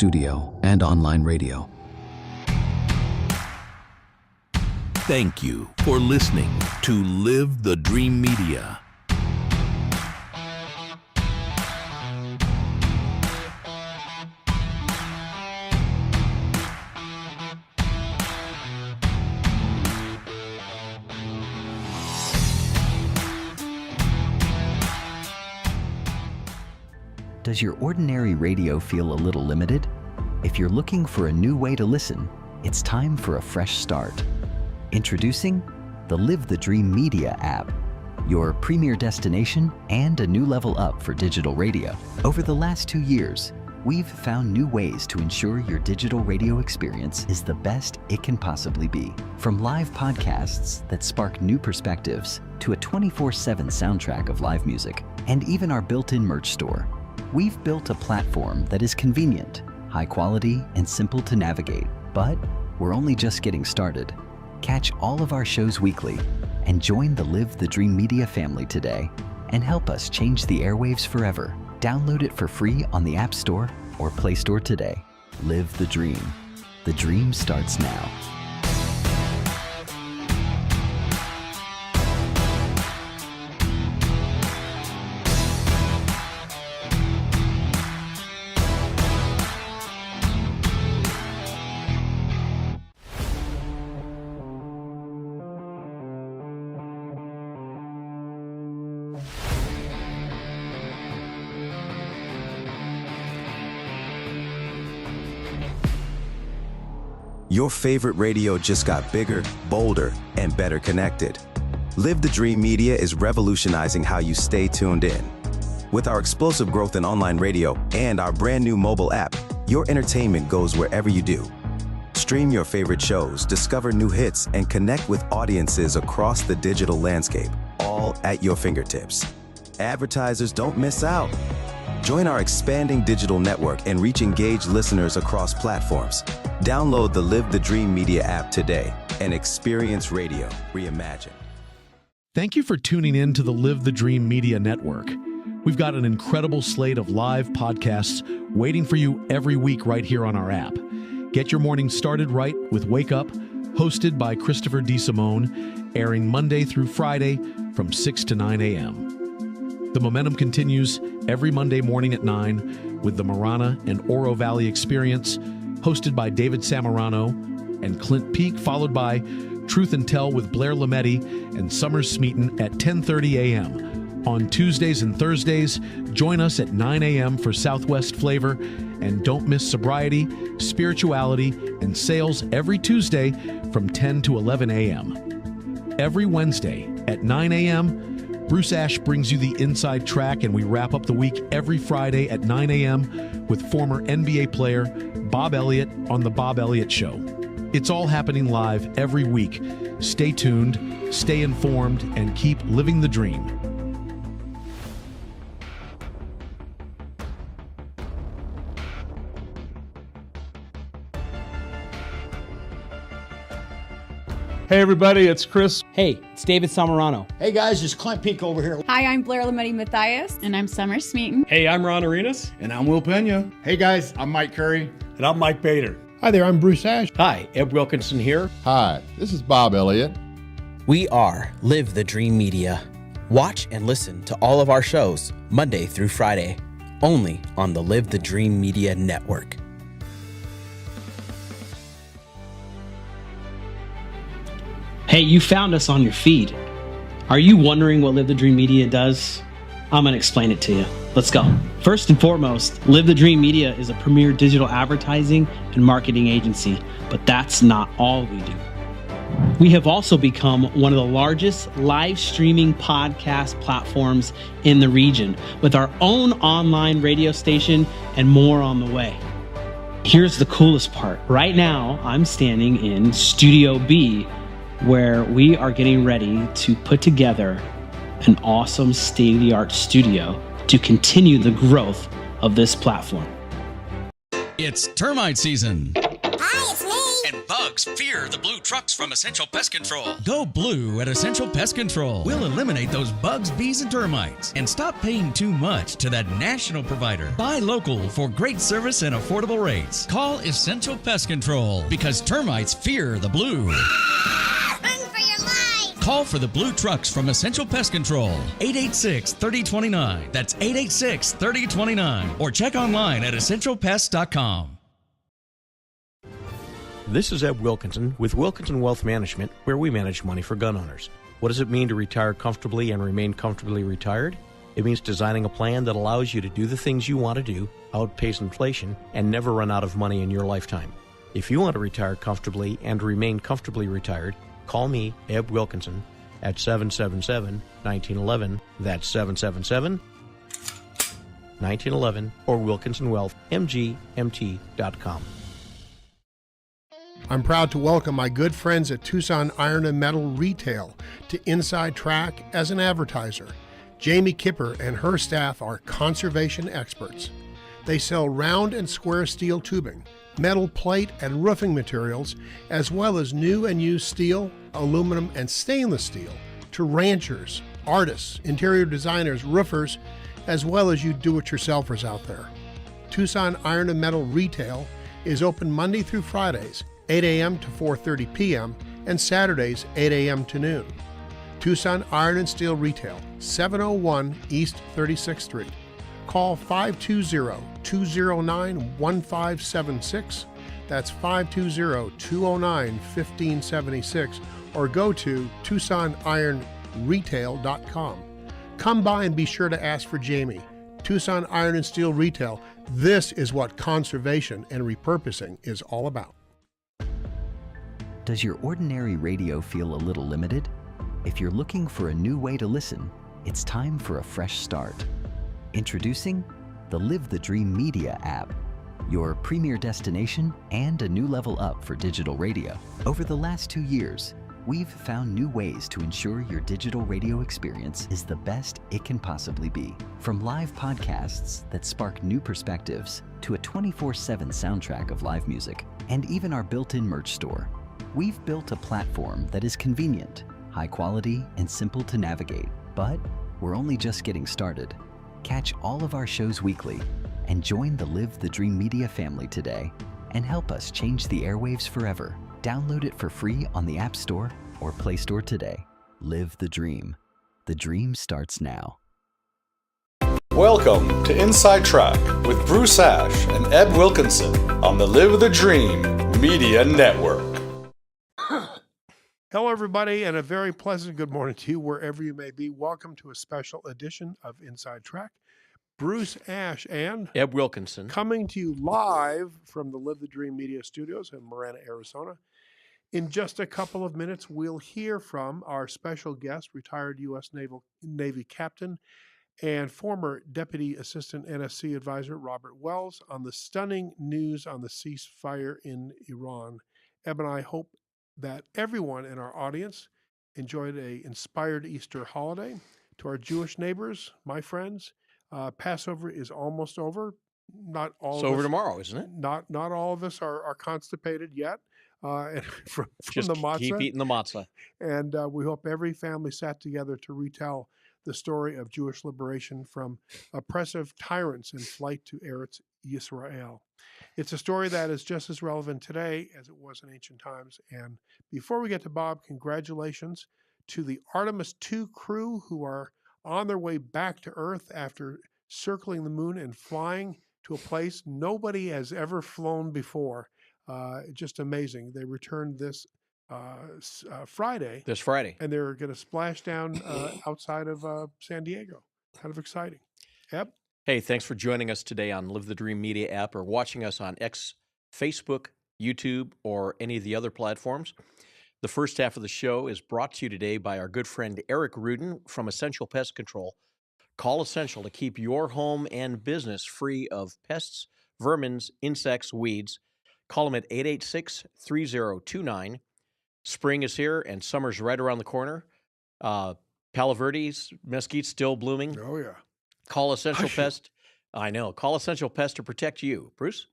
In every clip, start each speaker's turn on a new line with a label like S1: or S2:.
S1: studio and online radio.
S2: Thank you for listening to Live the Dream Media.
S3: Does your ordinary radio feel a little limited? If you're looking for a new way to listen, it's time for a fresh start. Introducing the Live the Dream Media app, your premier destination and a new level up for digital radio. Over the last 2 years, we've found new ways to ensure your digital radio experience is the best it can possibly be. From live podcasts that spark new perspectives to a 24/7 soundtrack of live music, and even our built-in merch store. We've built a platform that is convenient, high quality, and simple to navigate. But we're only just getting started. Catch all of our shows weekly and join the Live the Dream Media family today and help us change the airwaves forever. Download it for free on the App Store or Play Store today. Live the dream. The dream starts now.
S4: Your favorite radio just got bigger, bolder, and better connected. Live the Dream Media is revolutionizing how you stay tuned in. With our explosive growth in online radio and our brand new mobile app, your entertainment goes wherever you do. Stream your favorite shows, discover new hits, and connect with audiences across the digital landscape, all at your fingertips. Advertisers don't miss out. Join our expanding digital network and reach engaged listeners across platforms. Download the Live the Dream Media app today and experience radio reimagined.
S5: Thank you for tuning in to the Live the Dream Media Network. We've got an incredible slate of live podcasts waiting for you every week right here on our app. Get your morning started right with Wake Up, hosted by Christopher DeSimone, airing Monday through Friday from 6 to 9 a.m. The momentum continues every Monday morning at 9 with the Marana and Oro Valley Experience, hosted by David Samorano and Clint Peak, followed by Truth and Tell with Blair Lametti and Summer Smeaton at 10:30 a.m. On Tuesdays and Thursdays, join us at 9 a.m. for Southwest Flavor, and don't miss Sobriety, Spirituality, and Sales every Tuesday from 10 to 11 a.m. Every Wednesday at 9 a.m., Bruce Ash brings you the inside track, and we wrap up the week every Friday at 9 a.m. with former NBA player Bob Elliott on The Bob Elliott Show. It's all happening live every week. Stay tuned, stay informed, and keep living the dream.
S6: Hey everybody, it's Chris.
S7: Hey, it's David Samorano.
S8: Hey guys, it's Clint Peak over here.
S9: Hi, I'm Blair Lametti Mathias.
S10: And I'm Summer Smeaton.
S11: Hey, I'm Ron Arenas.
S12: And I'm Will Pena.
S13: Hey guys, I'm Mike Curry.
S14: And I'm Mike Bader.
S15: Hi there, I'm Bruce Ash.
S16: Hi, Ed Wilkinson here.
S17: Hi, this is Bob Elliott.
S18: We are Live the Dream Media. Watch and listen to all of our shows Monday through Friday, only on the Live the Dream Media Network.
S7: Hey, you found us on your feed. Are you wondering what Live the Dream Media does? I'm going to explain it to you. Let's go. First and foremost, Live the Dream Media is a premier digital advertising and marketing agency, but that's not all we do. We have also become one of the largest live streaming podcast platforms in the region, with our own online radio station and more on the way. Here's the coolest part. Right now, I'm standing in Studio B, where we are getting ready to put together an awesome state-of-the-art studio to continue the growth of this platform.
S19: It's termite season.
S20: Hi, it's me.
S10: and bugs fear the blue trucks from Essential Pest Control.
S11: Go blue at Essential Pest Control. We'll eliminate those bugs, bees, and termites. And stop paying too much to that national provider. Buy local for great service and affordable rates. Call Essential Pest Control because termites fear the blue.
S12: Run for your life!
S11: Call for the blue trucks from Essential Pest Control. 886-3029. That's 886-3029. Or check online at essentialpest.com.
S13: This is Eb Wilkinson with Wilkinson Wealth Management, where we manage money for gun owners. What does it mean to retire comfortably and remain comfortably retired? It means designing a plan that allows you to do the things you want to do, outpace inflation, and never run out of money in your lifetime. If you want to retire comfortably and remain comfortably retired, call me, Eb Wilkinson, at 777-1911. That's 777-1911 or WilkinsonWealthMGMT.com.
S14: I'm proud to welcome my good friends at Tucson Iron and Metal Retail to Inside Track as an advertiser. Jamie Kipper and her staff are conservation experts. They sell round and square steel tubing, metal plate and roofing materials, as well as new and used steel, aluminum, and stainless steel to ranchers, artists, interior designers, roofers, as well as you do-it-yourselfers out there. Tucson Iron and Metal Retail is open Monday through Fridays, 8 a.m. to 4:30 p.m., and Saturdays, 8 a.m. to noon. Tucson Iron and Steel Retail, 701 East 36th Street. Call 520-209-1576. That's 520-209-1576, or go to TucsonIronRetail.com. Come by and be sure to ask for Jamie. Tucson Iron and Steel Retail, this is what conservation and repurposing is all about.
S3: Does your ordinary radio feel a little limited? If you're looking for a new way to listen, it's time for a fresh start. Introducing the Live the Dream Media app, your premier destination and a new level up for digital radio. Over the last 2 years, we've found new ways to ensure your digital radio experience is the best it can possibly be. From live podcasts that spark new perspectives to a 24/7 soundtrack of live music, and even our built-in merch store, we've built a platform that is convenient, high quality, and simple to navigate. But we're only just getting started. Catch all of our shows weekly and join the Live the Dream Media family today and help us change the airwaves forever. Download it for free on the App Store or Play Store today. Live the dream. The dream starts now.
S15: Welcome to Inside Track with Bruce Ash and Eb Wilkinson on the Live the Dream Media Network.
S14: Hello, everybody, and a very pleasant good morning to you wherever you may be. Welcome to a special edition of Inside Track. Bruce Ash and
S13: Eb Wilkinson
S14: coming to you live from the Live the Dream Media Studios in Marana, Arizona. In just a couple of minutes, we'll hear from our special guest, retired U.S. Navy Captain and former Deputy Assistant NSC Advisor Robert Wells, on the stunning news on the ceasefire in Iran. Eb and I hope that everyone in our audience enjoyed an inspired Easter holiday. To our Jewish neighbors, my friends, Passover is almost over. Not all.
S13: It's
S14: of
S13: over
S14: us,
S13: tomorrow, isn't it?
S14: Not all of us are constipated yet. And from
S13: Just
S14: the matzah.
S13: keep eating the matzah.
S14: And we hope every family sat together to retell the story of Jewish liberation from oppressive tyrants in flight to Eretz Yisrael. It's a story that is just as relevant today as it was in ancient times. And before we get to Bob, congratulations to the Artemis II crew who are on their way back to Earth after circling the moon and flying to a place nobody has ever flown before. Just amazing. They returned this Friday.
S13: This Friday.
S14: And they're going to splash down outside of San Diego. Kind of exciting. Yep.
S13: Hey, thanks for joining us today on Live the Dream Media app or watching us on X, Facebook, YouTube, or any of the other platforms. The first half of the show is brought to you today by our good friend Eric Rudin from Essential Pest Control. Call Essential to keep your home and business free of pests, vermins, insects, weeds. Call them at 886-3029. Spring is here and summer's right around the corner. Palo Verde's mesquite's still blooming.
S14: Oh, yeah.
S13: Call Essential Pest. I know. Call Essential Pest to protect you. Bruce?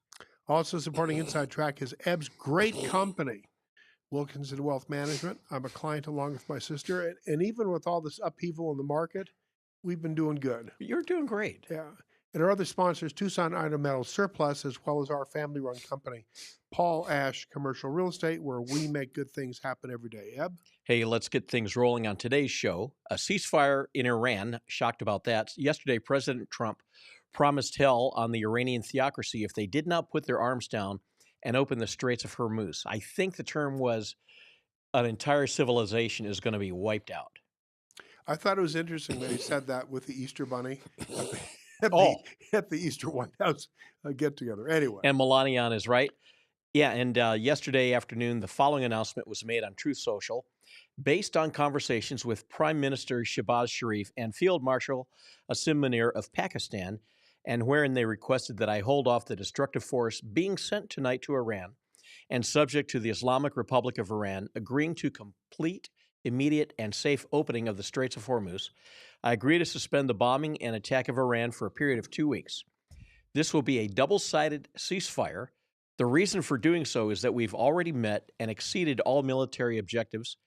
S14: Also supporting Inside Track is Ebb's great company, Wilkinson Wealth Management. I'm a client along with my sister, and even with all this upheaval in the market, we've been doing good.
S13: You're doing great.
S14: Yeah. And our other sponsors, Tucson Iron Metal Surplus, as well as our family-run company, Paul Ash Commercial Real Estate, where we make good things happen every day. Ebb?
S13: Hey, let's get things rolling on today's show. A ceasefire in Iran, shocked about that. Yesterday, President Trump promised hell on the Iranian theocracy if they did not put their arms down and open the Straits of Hormuz. I think the term was an entire civilization is going to be wiped out.
S14: I thought it was interesting that he said that with the Easter Bunny at the Easter White House get-together. Anyway.
S13: And Melania is right. Yeah, and yesterday afternoon, the following announcement was made on Truth Social. Based on conversations with Prime Minister Shehbaz Sharif and Field Marshal Asim Munir of Pakistan, and wherein they requested that I hold off the destructive force being sent tonight to Iran, and subject to the Islamic Republic of Iran agreeing to complete, immediate, and safe opening of the Straits of Hormuz, I agree to suspend the bombing and attack of Iran for a period of 2 weeks. This will be a double-sided ceasefire. The reason for doing so is that we've already met and exceeded all military objectives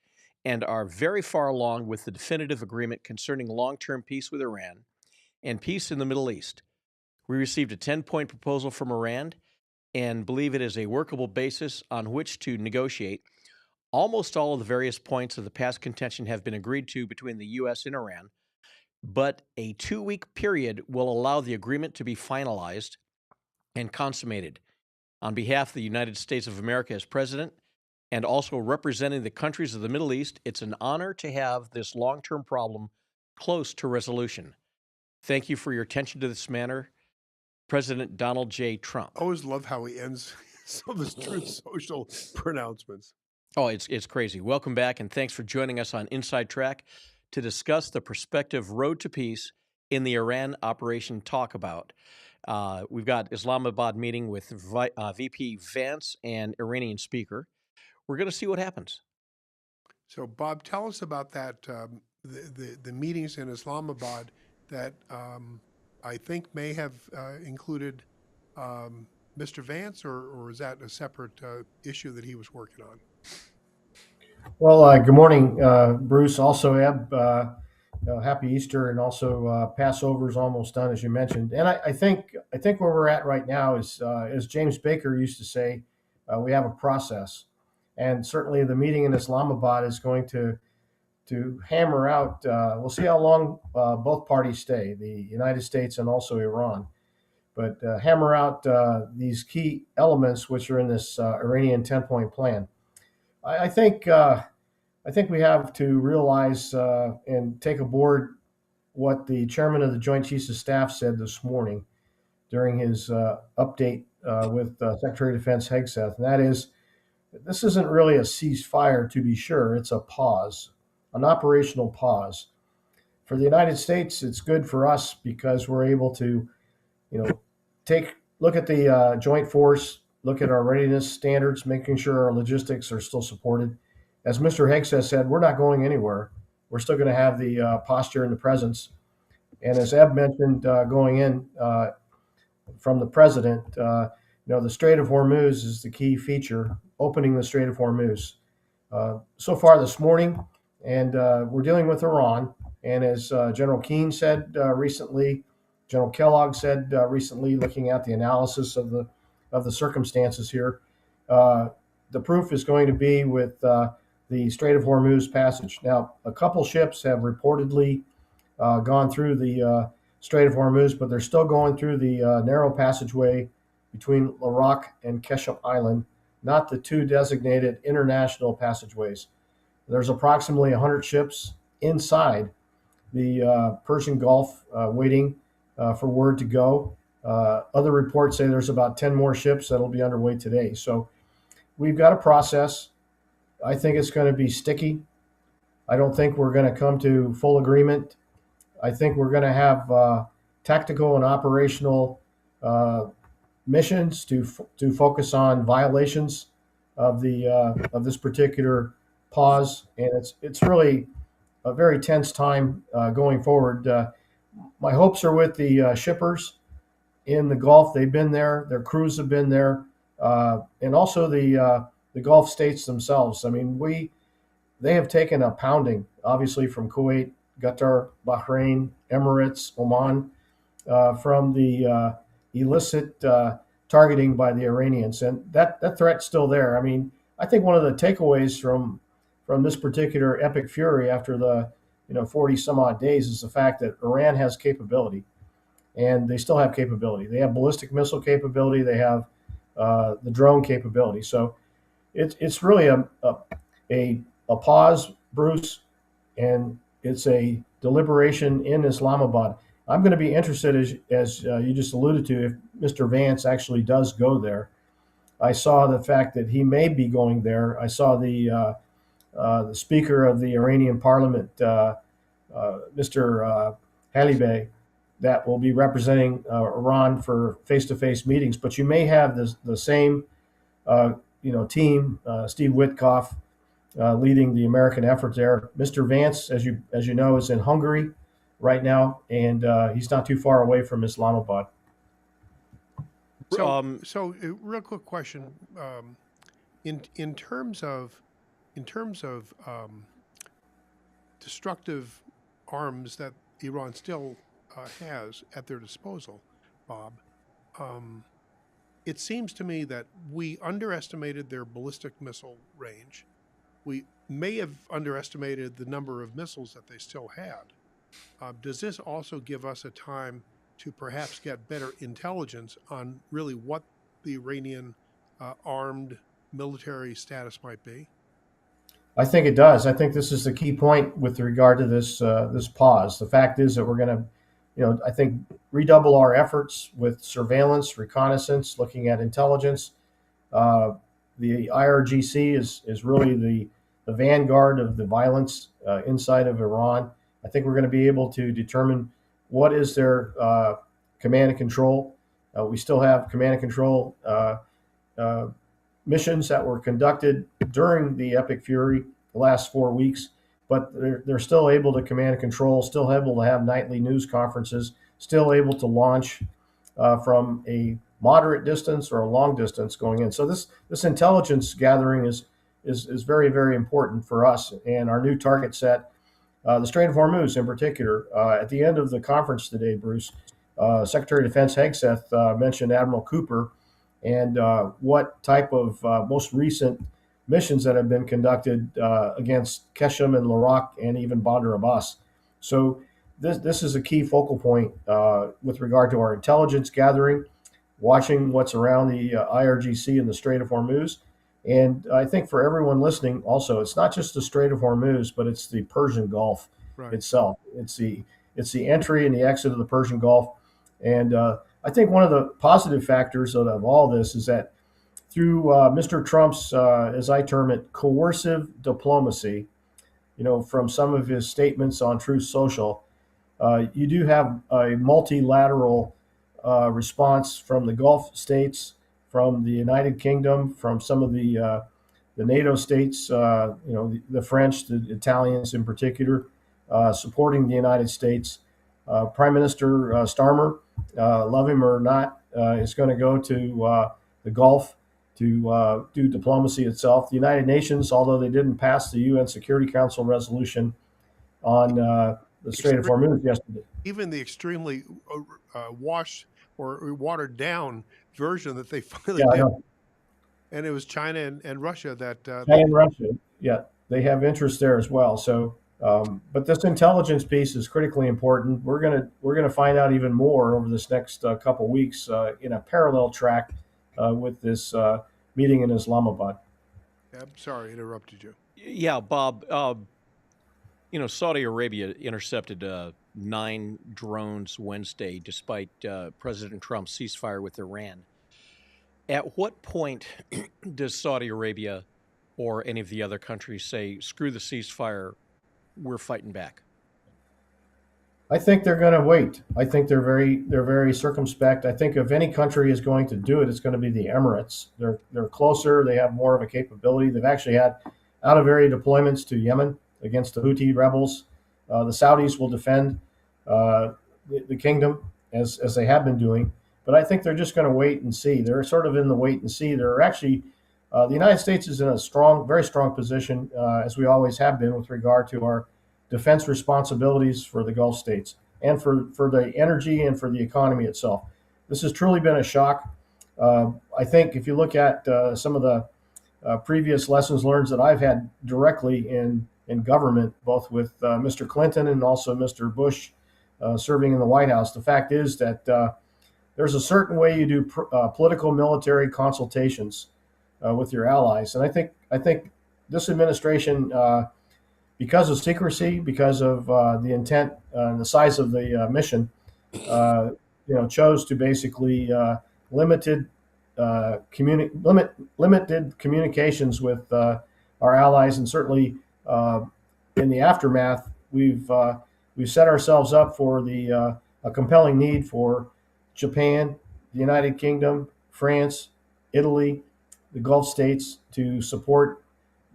S13: and are very far along with the definitive agreement concerning long-term peace with Iran and peace in the Middle East. We received a 10-point proposal from Iran and believe it is a workable basis on which to negotiate. Almost all of the various points of the past contention have been agreed to between the U.S. and Iran, but a 2-week period will allow the agreement to be finalized and consummated. On behalf of the United States of America as president, and also representing the countries of the Middle East, it's an honor to have this long-term problem close to resolution. Thank you for your attention to this matter, President Donald J. Trump.
S14: I always love how he ends some of his Truth Social pronouncements.
S13: Oh, it's crazy. Welcome back, and thanks for joining us on Inside Track to discuss the prospective road to peace in the Iran Operation Talkabout. We've got Islamabad meeting with VP Vance and Iranian speaker. We're going to see what happens.
S14: So, Bob, tell us about that, the meetings in Islamabad that I think may have included Mr. Vance, or is that a separate issue that he was working on?
S16: Well, good morning, Bruce. Also, Eb, happy Easter, and also Passover is almost done, as you mentioned. And I think where we're at right now is, as James Baker used to say, we have a process. And certainly the meeting in Islamabad is going to hammer out, we'll see how long both parties stay, the United States and also Iran, but hammer out these key elements which are in this Iranian 10-point plan. I think we have to realize and take aboard what the chairman of the Joint Chiefs of Staff said this morning during his update with Secretary of Defense Hegseth, and that is, this isn't really a ceasefire, to be sure. It's a pause, an operational pause. For the United States, it's good for us because we're able to, look at the joint force, look at our readiness standards, making sure our logistics are still supported. As Mr. Hegseth said, we're not going anywhere. We're still going to have the posture and the presence. And as Eb mentioned, going in from the president, the Strait of Hormuz is the key feature, opening the Strait of Hormuz. So far this morning, and we're dealing with Iran. And as General Keane said recently, General Kellogg said recently, looking at the analysis of the circumstances here, the proof is going to be with the Strait of Hormuz passage. Now, a couple ships have reportedly gone through the Strait of Hormuz, but they're still going through the narrow passageway between Larak and Keshem Island, not the two designated international passageways. There's approximately 100 ships inside the Persian Gulf waiting for word to go. Other reports say there's about 10 more ships that'll be underway today. So we've got a process. I think it's going to be sticky. I don't think we're going to come to full agreement. I think we're going to have tactical and operational missions to focus on violations of this particular pause, and it's really a very tense time going forward. My hopes are with the shippers in the Gulf. They've been there, their crews have been there. and also the Gulf states themselves. I mean, they have taken a pounding, obviously, from Kuwait, Qatar, Bahrain, Emirates, Oman, from the illicit targeting by the Iranians, and that threat's still there. I mean, I think one of the takeaways from this particular epic fury after the 40 some odd days is the fact that Iran has capability, and they still have capability. They have ballistic missile capability. They have the drone capability. So it's really a pause, Bruce, and it's a deliberation in Islamabad. I'm going to be interested, as you just alluded to, if Mr. Vance actually does go there. I saw the fact that he may be going there. I saw the Speaker of the Iranian Parliament, Mr. Halibeh, that will be representing Iran for face-to-face meetings. But you may have the same team, Steve Witkoff, leading the American effort there. Mr. Vance, as you know, is in Hungary right now, and he's not too far away from Islamabad.
S14: So, real quick question: in terms of destructive arms that Iran still has at their disposal, Bob, it seems to me that we underestimated their ballistic missile range. We may have underestimated the number of missiles that they still had. Does this also give us a time to perhaps get better intelligence on really what the Iranian armed military status might be?
S16: I think it does. I think this is the key point with regard to this pause. The fact is that we're going to, I think, redouble our efforts with surveillance, reconnaissance, looking at intelligence. The IRGC is really the vanguard of the violence inside of Iran. I think we're going to be able to determine what is their command and control. We still have command and control missions that were conducted during the Epic Fury the last 4 weeks, but they're still able to command and control, still able to have nightly news conferences, still able to launch from a moderate distance or a long distance going in. So this intelligence gathering is very, very important for us and our new target set. The Strait of Hormuz in particular. At the end of the conference today, Bruce, Secretary of Defense Hegseth mentioned Admiral Cooper and what type of most recent missions that have been conducted against Qeshm and Larak and even Bandar Abbas. So this is a key focal point with regard to our intelligence gathering, watching what's around the IRGC and the Strait of Hormuz. And I think for everyone listening, also, it's not just the Strait of Hormuz, but it's the Persian Gulf itself. It's the entry and the exit of the Persian Gulf. And I think one of the positive factors of all this is that through Mr. Trump's, as I term it, coercive diplomacy, from some of his statements on Truth Social, you do have a multilateral response from the Gulf states, from the United Kingdom, from some of the NATO states, the French, the Italians in particular, supporting the United States. Prime Minister Starmer, love him or not, is going to go to the Gulf to do diplomacy itself. The United Nations, although they didn't pass the UN Security Council resolution on the Strait of Hormuz yesterday.
S14: Even the extremely washed or watered down version that they finally did. And it was China and Russia that
S16: China and Russia, they have interest there as well. So, but this intelligence piece is critically important. We're gonna find out even more over this next couple weeks in a parallel track with this meeting in Islamabad.
S14: I'm sorry, I interrupted you.
S13: Yeah, Bob. Saudi Arabia intercepted 9 drones Wednesday, despite President Trump's ceasefire with Iran. At what point does Saudi Arabia or any of the other countries say, screw the ceasefire, we're fighting back?
S16: I think they're going to wait. I think they're very circumspect. I think if any country is going to do it, it's going to be the Emirates. They're closer. They have more of a capability. They've actually had out-of-area deployments to Yemen against the Houthi rebels. The Saudis will defend the kingdom as they have been doing. But I think they're just going to wait and see. They're sort of in the wait and see. They're actually, the United States is in a strong, very strong position, as we always have been with regard to our defense responsibilities for the Gulf states and for the energy and for the economy itself. This has truly been a shock. I think if you look at some of the previous lessons learned that I've had directly in government, both with Mr. Clinton and also Mr. Bush serving in the White House, the fact is that there's a certain way you do political military consultations with your allies. And I think this administration, because of secrecy, because of the intent and the size of the mission, chose to basically limited communications with our allies, and certainly in the aftermath, we've set ourselves up for a compelling need for Japan, the United Kingdom, France, Italy, the Gulf states to support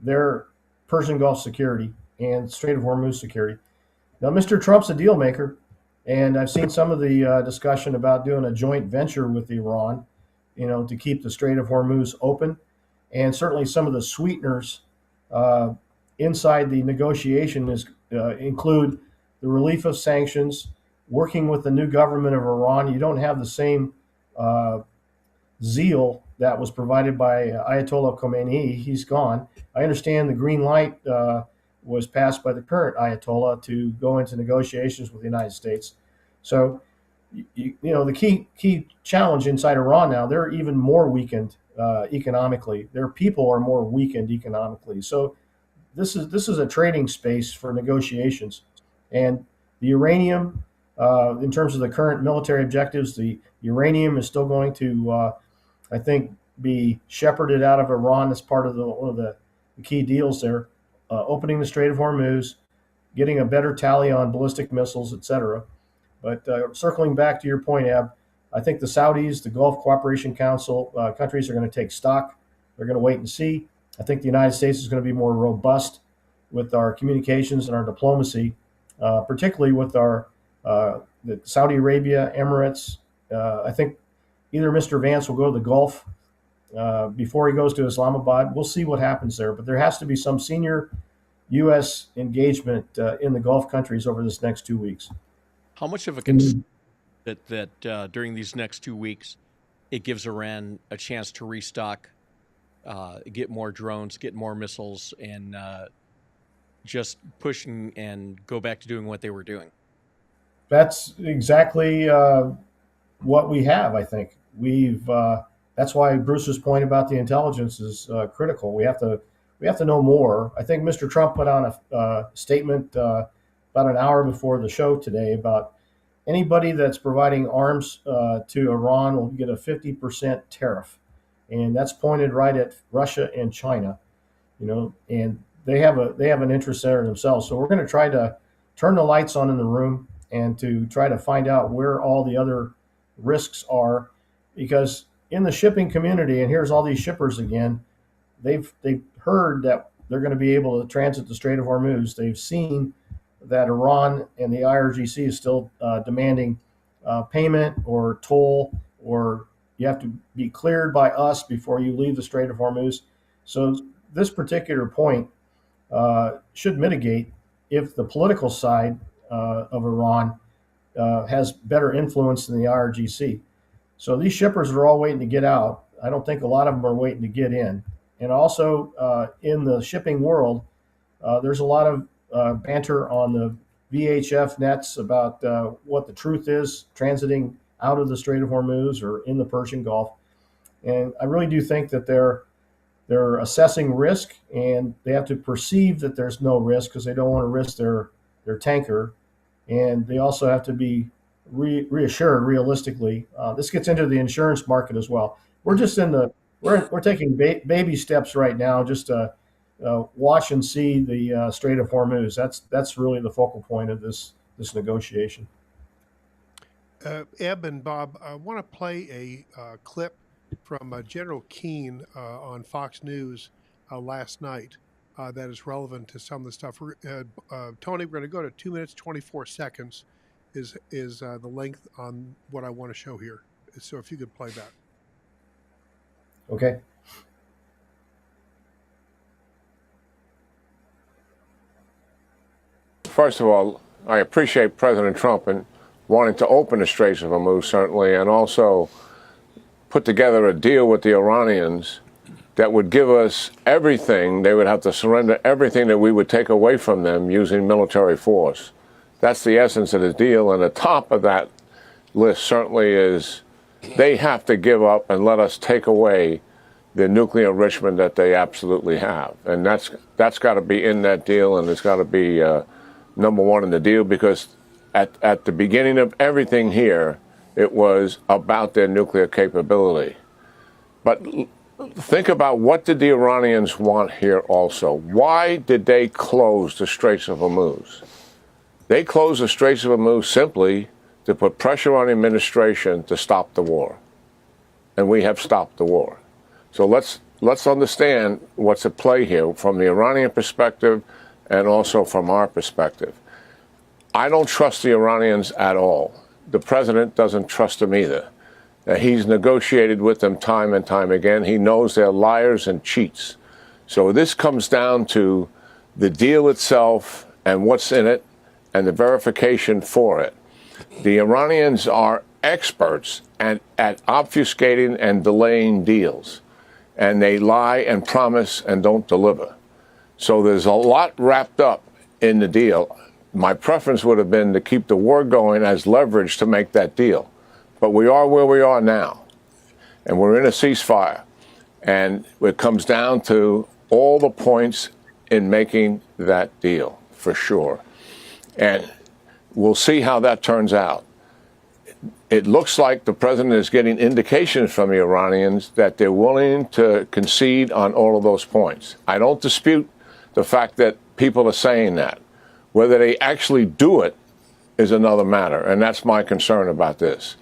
S16: their Persian Gulf security and Strait of Hormuz security. Now, Mr. Trump's a deal maker, and I've seen some of the discussion about doing a joint venture with Iran, to keep the Strait of Hormuz open, and certainly some of the sweeteners inside the negotiation include the relief of sanctions, working with the new government of Iran. You don't have the same zeal that was provided by Ayatollah Khomeini. He's gone. I understand the green light was passed by the current Ayatollah to go into negotiations with the United States. So, the key challenge inside Iran now, they're even more weakened economically. Their people are more weakened economically. So this is a trading space for negotiations. And the uranium, in terms of the current military objectives, the uranium is still going to, I think, be shepherded out of Iran as part of one of the key deals there, opening the Strait of Hormuz, getting a better tally on ballistic missiles, etc. But circling back to your point, Ab, I think the Saudis, the Gulf Cooperation Council countries are going to take stock. They're going to wait and see. I think the United States is going to be more robust with our communications and our diplomacy, particularly with the Saudi Arabia, Emirates. I think either Mr. Vance will go to the Gulf before he goes to Islamabad. We'll see what happens there. But there has to be some senior U.S. engagement in the Gulf countries over this next 2 weeks.
S13: How much of a concern that during these next 2 weeks, it gives Iran a chance to restock, get more drones, get more missiles, and just pushing and go back to doing what they were doing?
S16: That's exactly what we have. I think that's why Bruce's point about the intelligence is critical. We have to know more. I think Mr. Trump put on a statement about an hour before the show today about anybody that's providing arms to Iran will get a 50% tariff, and that's pointed right at Russia and China. And they have an interest there themselves. So we're going to try to turn the lights on in the room and to try to find out where all the other risks are, because in the shipping community, and here's all these shippers again, they've heard that they're going to be able to transit the Strait of Hormuz. They've seen that Iran and the IRGC is still demanding payment or toll, or you have to be cleared by us before you leave the Strait of Hormuz. So this particular point should mitigate if the political side of Iran has better influence than the IRGC. So these shippers are all waiting to get out. I don't think a lot of them are waiting to get in. And also in the shipping world, there's a lot of banter on the VHF nets about what the truth is transiting out of the Strait of Hormuz or in the Persian Gulf. And I really do think that they're assessing risk, and they have to perceive that there's no risk because they don't want to risk their tanker. And they also have to be reassured realistically. This gets into the insurance market as well. We're just we're taking baby steps right now just to watch and see the Strait of Hormuz. That's really the focal point of this negotiation.
S14: Eb and Bob, I want to play a clip from General Keane on Fox News last night that is relevant to some of the stuff. Tony, we're going to go to 2 minutes, 24 seconds is the length on what I want to show here. So if you could play that.
S16: Okay.
S19: First of all, I appreciate President Trump and wanting to open the Straits of Hormuz, certainly, and also put together a deal with the Iranians that would give us everything. They would have to surrender everything that we would take away from them using military force. That's the essence of the deal. And the top of that list certainly is they have to give up and let us take away the nuclear enrichment that they absolutely have. And that's got to be in that deal, and it's got to be number one in the deal, because at the beginning of everything here, it was about their nuclear capability. But think about, what did the Iranians want here also? Why did they close the Straits of Hormuz? They closed the Straits of Hormuz simply to put pressure on the administration to stop the war. And we have stopped the war. So let's understand what's at play here from the Iranian perspective and also from our perspective. I don't trust the Iranians at all. The president doesn't trust them either. He's negotiated with them time and time again. He knows they're liars and cheats. So this comes down to the deal itself and what's in it and the verification for it. The Iranians are experts at obfuscating and delaying deals, and they lie and promise and don't deliver. So there's a lot wrapped up in the deal. My preference would have been to keep the war going as leverage to make that deal. But we are where we are now, and we're in a ceasefire. And it comes down to all the points in making that deal, for sure. And we'll see how that turns out. It looks like the president is getting indications from the Iranians that they're willing to concede on all of those points. I don't dispute the fact that people are saying that. Whether they actually do it is another matter, and that's my concern about this.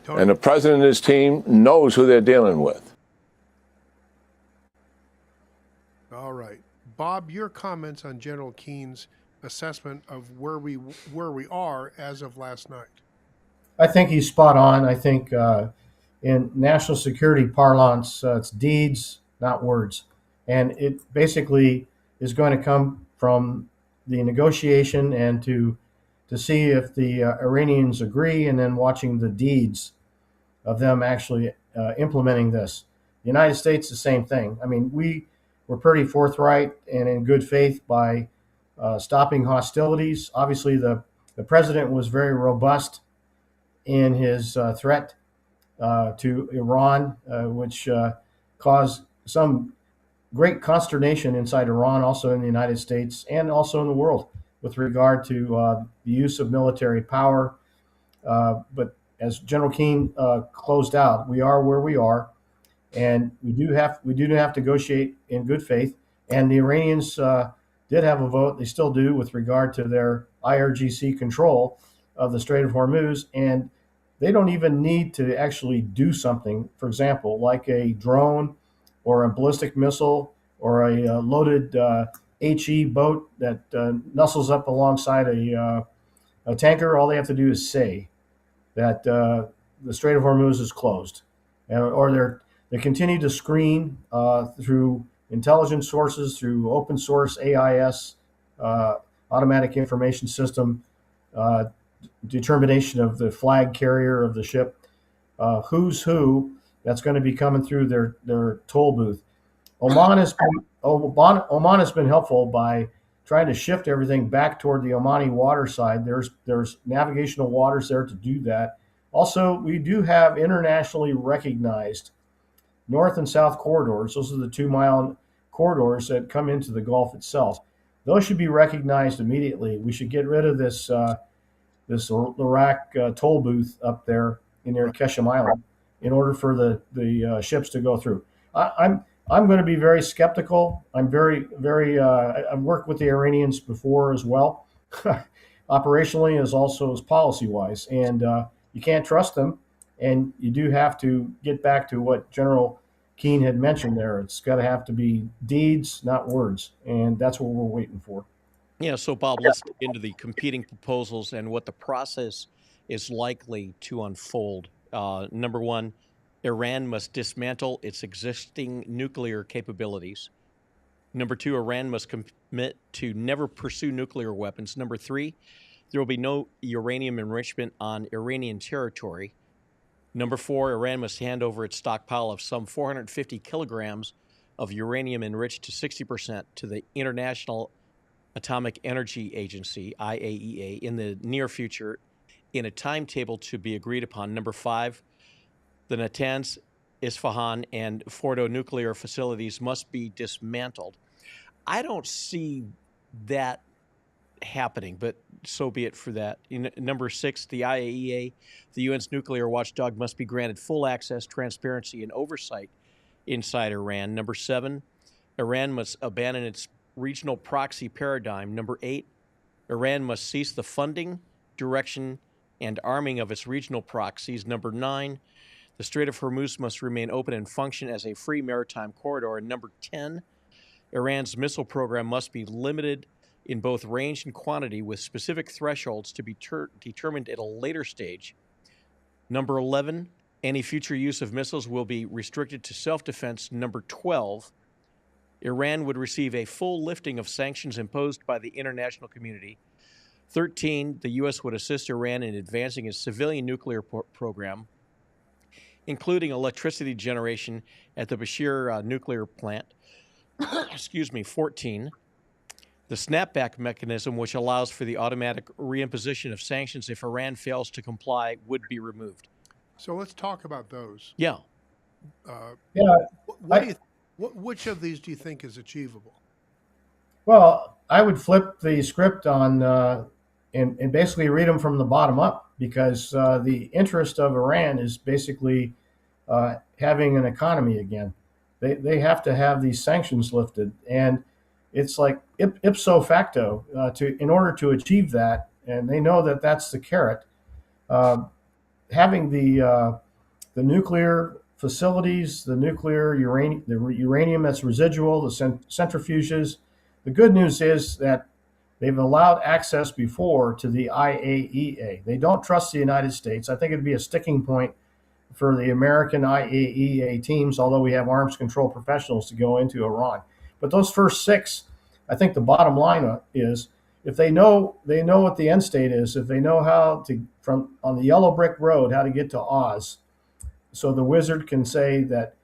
S19: And the president and his team knows who they're dealing with.
S14: All right. Bob, your comments on General Keene's assessment of where we are as of last night.
S16: I think he's spot on. I think in national security parlance, it's deeds, not words. And it basically is going to come from the negotiation and to see if the Iranians agree, and then watching the deeds of them actually implementing this. The United States, the same thing. I mean, we were pretty forthright and in good faith by stopping hostilities. Obviously, the president was very robust in his threat to Iran, which caused some great consternation inside Iran, also in the United States, and also in the world with regard to the use of military power. But as General Keene closed out, we are where we are, and we do have to negotiate in good faith. And the Iranians did have a vote; they still do, with regard to their IRGC control of the Strait of Hormuz, and they don't even need to actually do something. For example, like a drone or a ballistic missile or a loaded HE boat that nuzzles up alongside a tanker. All they have to do is say that the Strait of Hormuz is closed, or they continue to screen through intelligence sources, through open source AIS, automatic information system, determination of the flag carrier of the ship, who's who that's going to be coming through their toll booth. Oman has been helpful by trying to shift everything back toward the Omani water side. There's navigational waters there to do that. Also, we do have internationally recognized north and south corridors. Those are the 2-mile corridors that come into the Gulf itself. Those should be recognized immediately. We should get rid of this Iraq toll booth up there near Keshem Island in order for the ships to go through. I'm going to be very skeptical. I'm very I've worked with the Iranians before as well, operationally as also as policy wise, and you can't trust them. And you do have to get back to what General Keene had mentioned there. It's got to have to be deeds, not words, and that's what we're waiting for.
S13: Yeah, so Bob, let's get into the competing proposals and what the process is likely to unfold Number one, Iran must dismantle its existing nuclear capabilities. Number two, Iran must commit to never pursue nuclear weapons. Number three, there will be no uranium enrichment on Iranian territory. Number four, Iran must hand over its stockpile of some 450 kilograms of uranium enriched to 60% to the International Atomic Energy Agency, IAEA, in the near future in a timetable to be agreed upon. Number five, the Natanz, Isfahan, and Fordo nuclear facilities must be dismantled. I don't see that happening, but so be it for that. Number six, the IAEA, the UN's nuclear watchdog, must be granted full access, transparency, and oversight inside Iran. Number seven, Iran must abandon its regional proxy paradigm. Number eight, Iran must cease the funding, direction, and arming of its regional proxies. Number nine, the Strait of Hormuz must remain open and function as a free maritime corridor. And number 10, Iran's missile program must be limited in both range and quantity, with specific thresholds to be determined at a later stage. Number 11, any future use of missiles will be restricted to self-defense. Number 12, Iran would receive a full lifting of sanctions imposed by the international community. 13, the U.S. would assist Iran in advancing its civilian nuclear program, including electricity generation at the Bashir nuclear plant. 14, the snapback mechanism, which allows for the automatic reimposition of sanctions if Iran fails to comply, would be removed.
S14: So let's talk about those.
S13: Yeah.
S14: Which of these do you think is achievable?
S16: Well, I would flip the script on and basically read them from the bottom up, because the interest of Iran is basically having an economy again. They have to have these sanctions lifted, and it's like ipso facto in order to achieve that, and they know that that's the carrot. Having the nuclear facilities, the nuclear uranium that's residual, the centrifuges. The good news is that they've allowed access before to the IAEA. They don't trust the United States. I think it'd be a sticking point for the American IAEA teams, although we have arms control professionals to go into Iran. But those first six, I think the bottom line is, if they know what the end state is, if they know how to, from on the yellow brick road, how to get to Oz, so the wizard can say that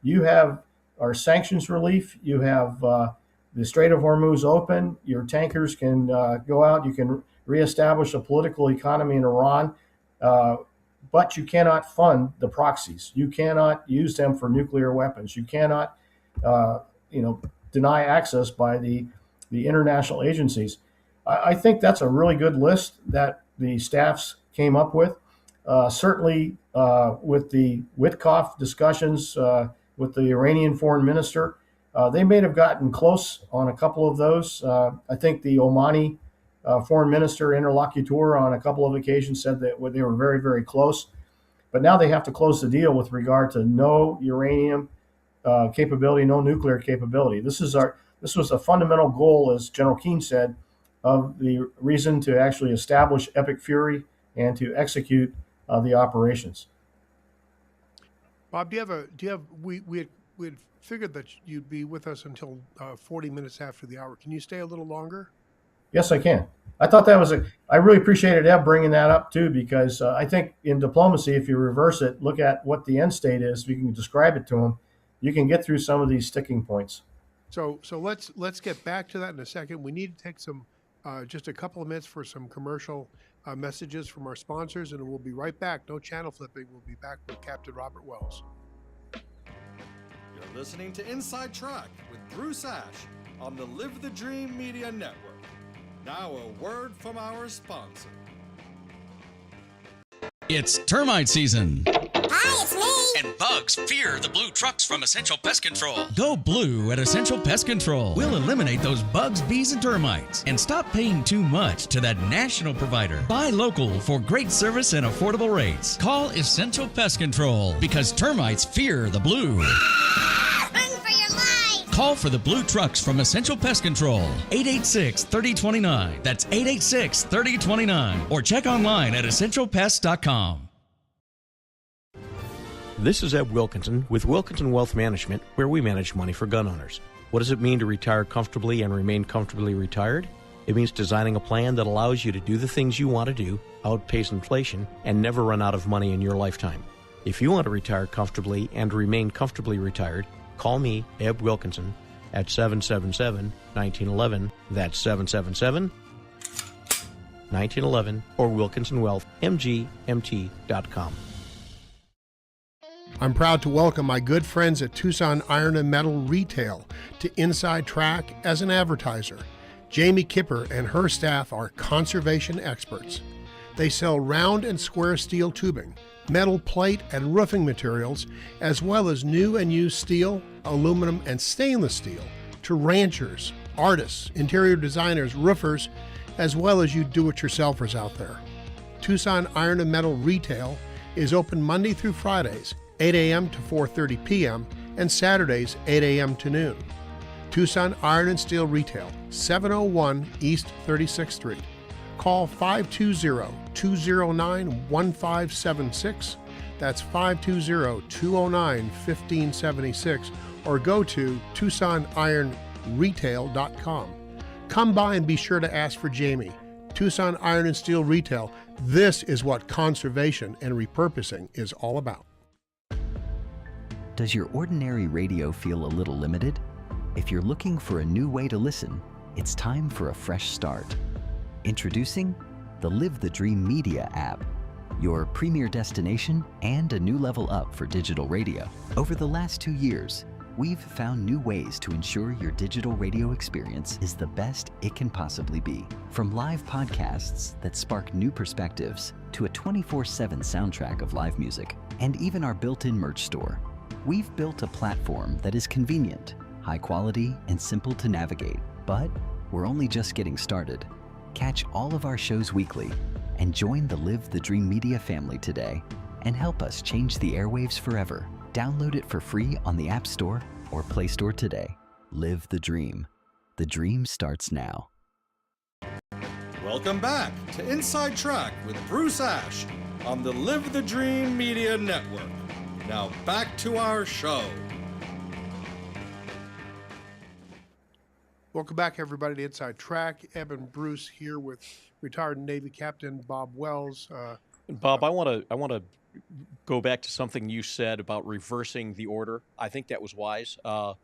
S16: you have our sanctions relief, you have the Strait of Hormuz open, your tankers can go out, you can reestablish a political economy in Iran, but you cannot fund the proxies. You cannot use them for nuclear weapons. You cannot, deny access by the international agencies. I think that's a really good list that the staffs came up with. Certainly with the Witkoff discussions with the Iranian foreign minister, they may have gotten close on a couple of those. I think the Omani foreign minister interlocutor on a couple of occasions said that they were very, very close. But now they have to close the deal with regard to no uranium capability, no nuclear capability. This was a fundamental goal, as General Keane said, of the reason to actually establish Epic Fury and to execute the operations.
S14: Bob, we had figured that you'd be with us until 40 minutes after the hour. Can you stay a little longer?
S16: Yes, I can. I thought that was I really appreciated Eb bringing that up too, because I think in diplomacy, if you reverse it, look at what the end state is, if you can describe it to them, you can get through some of these sticking points.
S14: So let's get back to that in a second. We need to take some just a couple of minutes for some commercial messages from our sponsors, and we'll be right back. No channel flipping. We'll be back with Captain Robert Wells.
S15: You're listening to Inside Track with Bruce Ash on the Live the Dream Media Network. Now a word from our sponsor.
S11: It's termite season.
S12: Hi, it's me.
S10: And bugs fear the blue trucks from Essential Pest Control.
S11: Go blue at Essential Pest Control. We'll eliminate those bugs, bees, and termites. And stop paying too much to that national provider. Buy local for great service and affordable rates. Call Essential Pest Control, because termites fear the blue.
S12: Run for your life.
S11: Call for the blue trucks from Essential Pest Control. 886-3029. That's 886-3029. Or check online at essentialpest.com.
S13: This is Eb Wilkinson with Wilkinson Wealth Management, where we manage money for gun owners. What does it mean to retire comfortably and remain comfortably retired? It means designing a plan that allows you to do the things you want to do, outpace inflation, and never run out of money in your lifetime. If you want to retire comfortably and remain comfortably retired, call me, Eb Wilkinson, at 777-1911. That's 777-1911 or WilkinsonWealthMGMT.com.
S14: I'm proud to welcome my good friends at Tucson Iron and Metal Retail to Inside Track as an advertiser. Jamie Kipper and her staff are conservation experts. They sell round and square steel tubing, metal plate and roofing materials, as well as new and used steel, aluminum, and stainless steel to ranchers, artists, interior designers, roofers, as well as you do-it-yourselfers out there. Tucson Iron and Metal Retail is open Monday through Fridays, 8 a.m. to 4:30 p.m., and Saturdays, 8 a.m. to noon. Tucson Iron and Steel Retail, 701 East 36th Street. Call 520-209-1576. That's 520-209-1576, or go to TucsonIronRetail.com. Come by and be sure to ask for Jamie. Tucson Iron and Steel Retail, this is what conservation and repurposing is all about.
S3: Does your ordinary radio feel a little limited? If you're looking for a new way to listen, it's time for a fresh start. Introducing the Live the Dream Media app, your premier destination and a new level up for digital radio. Over the last 2 years, we've found new ways to ensure your digital radio experience is the best it can possibly be. From live podcasts that spark new perspectives to a 24/7 soundtrack of live music, and even our built-in merch store, we've built a platform that is convenient, high quality, and simple to navigate. But we're only just getting started. Catch all of our shows weekly and join the Live the Dream Media family today and help us change the airwaves forever. Download it for free on the App Store or Play Store today. Live the dream. The dream starts now.
S15: Welcome back to Inside Track with Bruce Ash on the Live the Dream Media Network. Now back to our show.
S14: Welcome back, everybody, to Inside Track. Eb and Bruce here with retired Navy Captain Bob Wells.
S13: Bob, I want to go back to something you said about reversing the order. I think that was wise. Look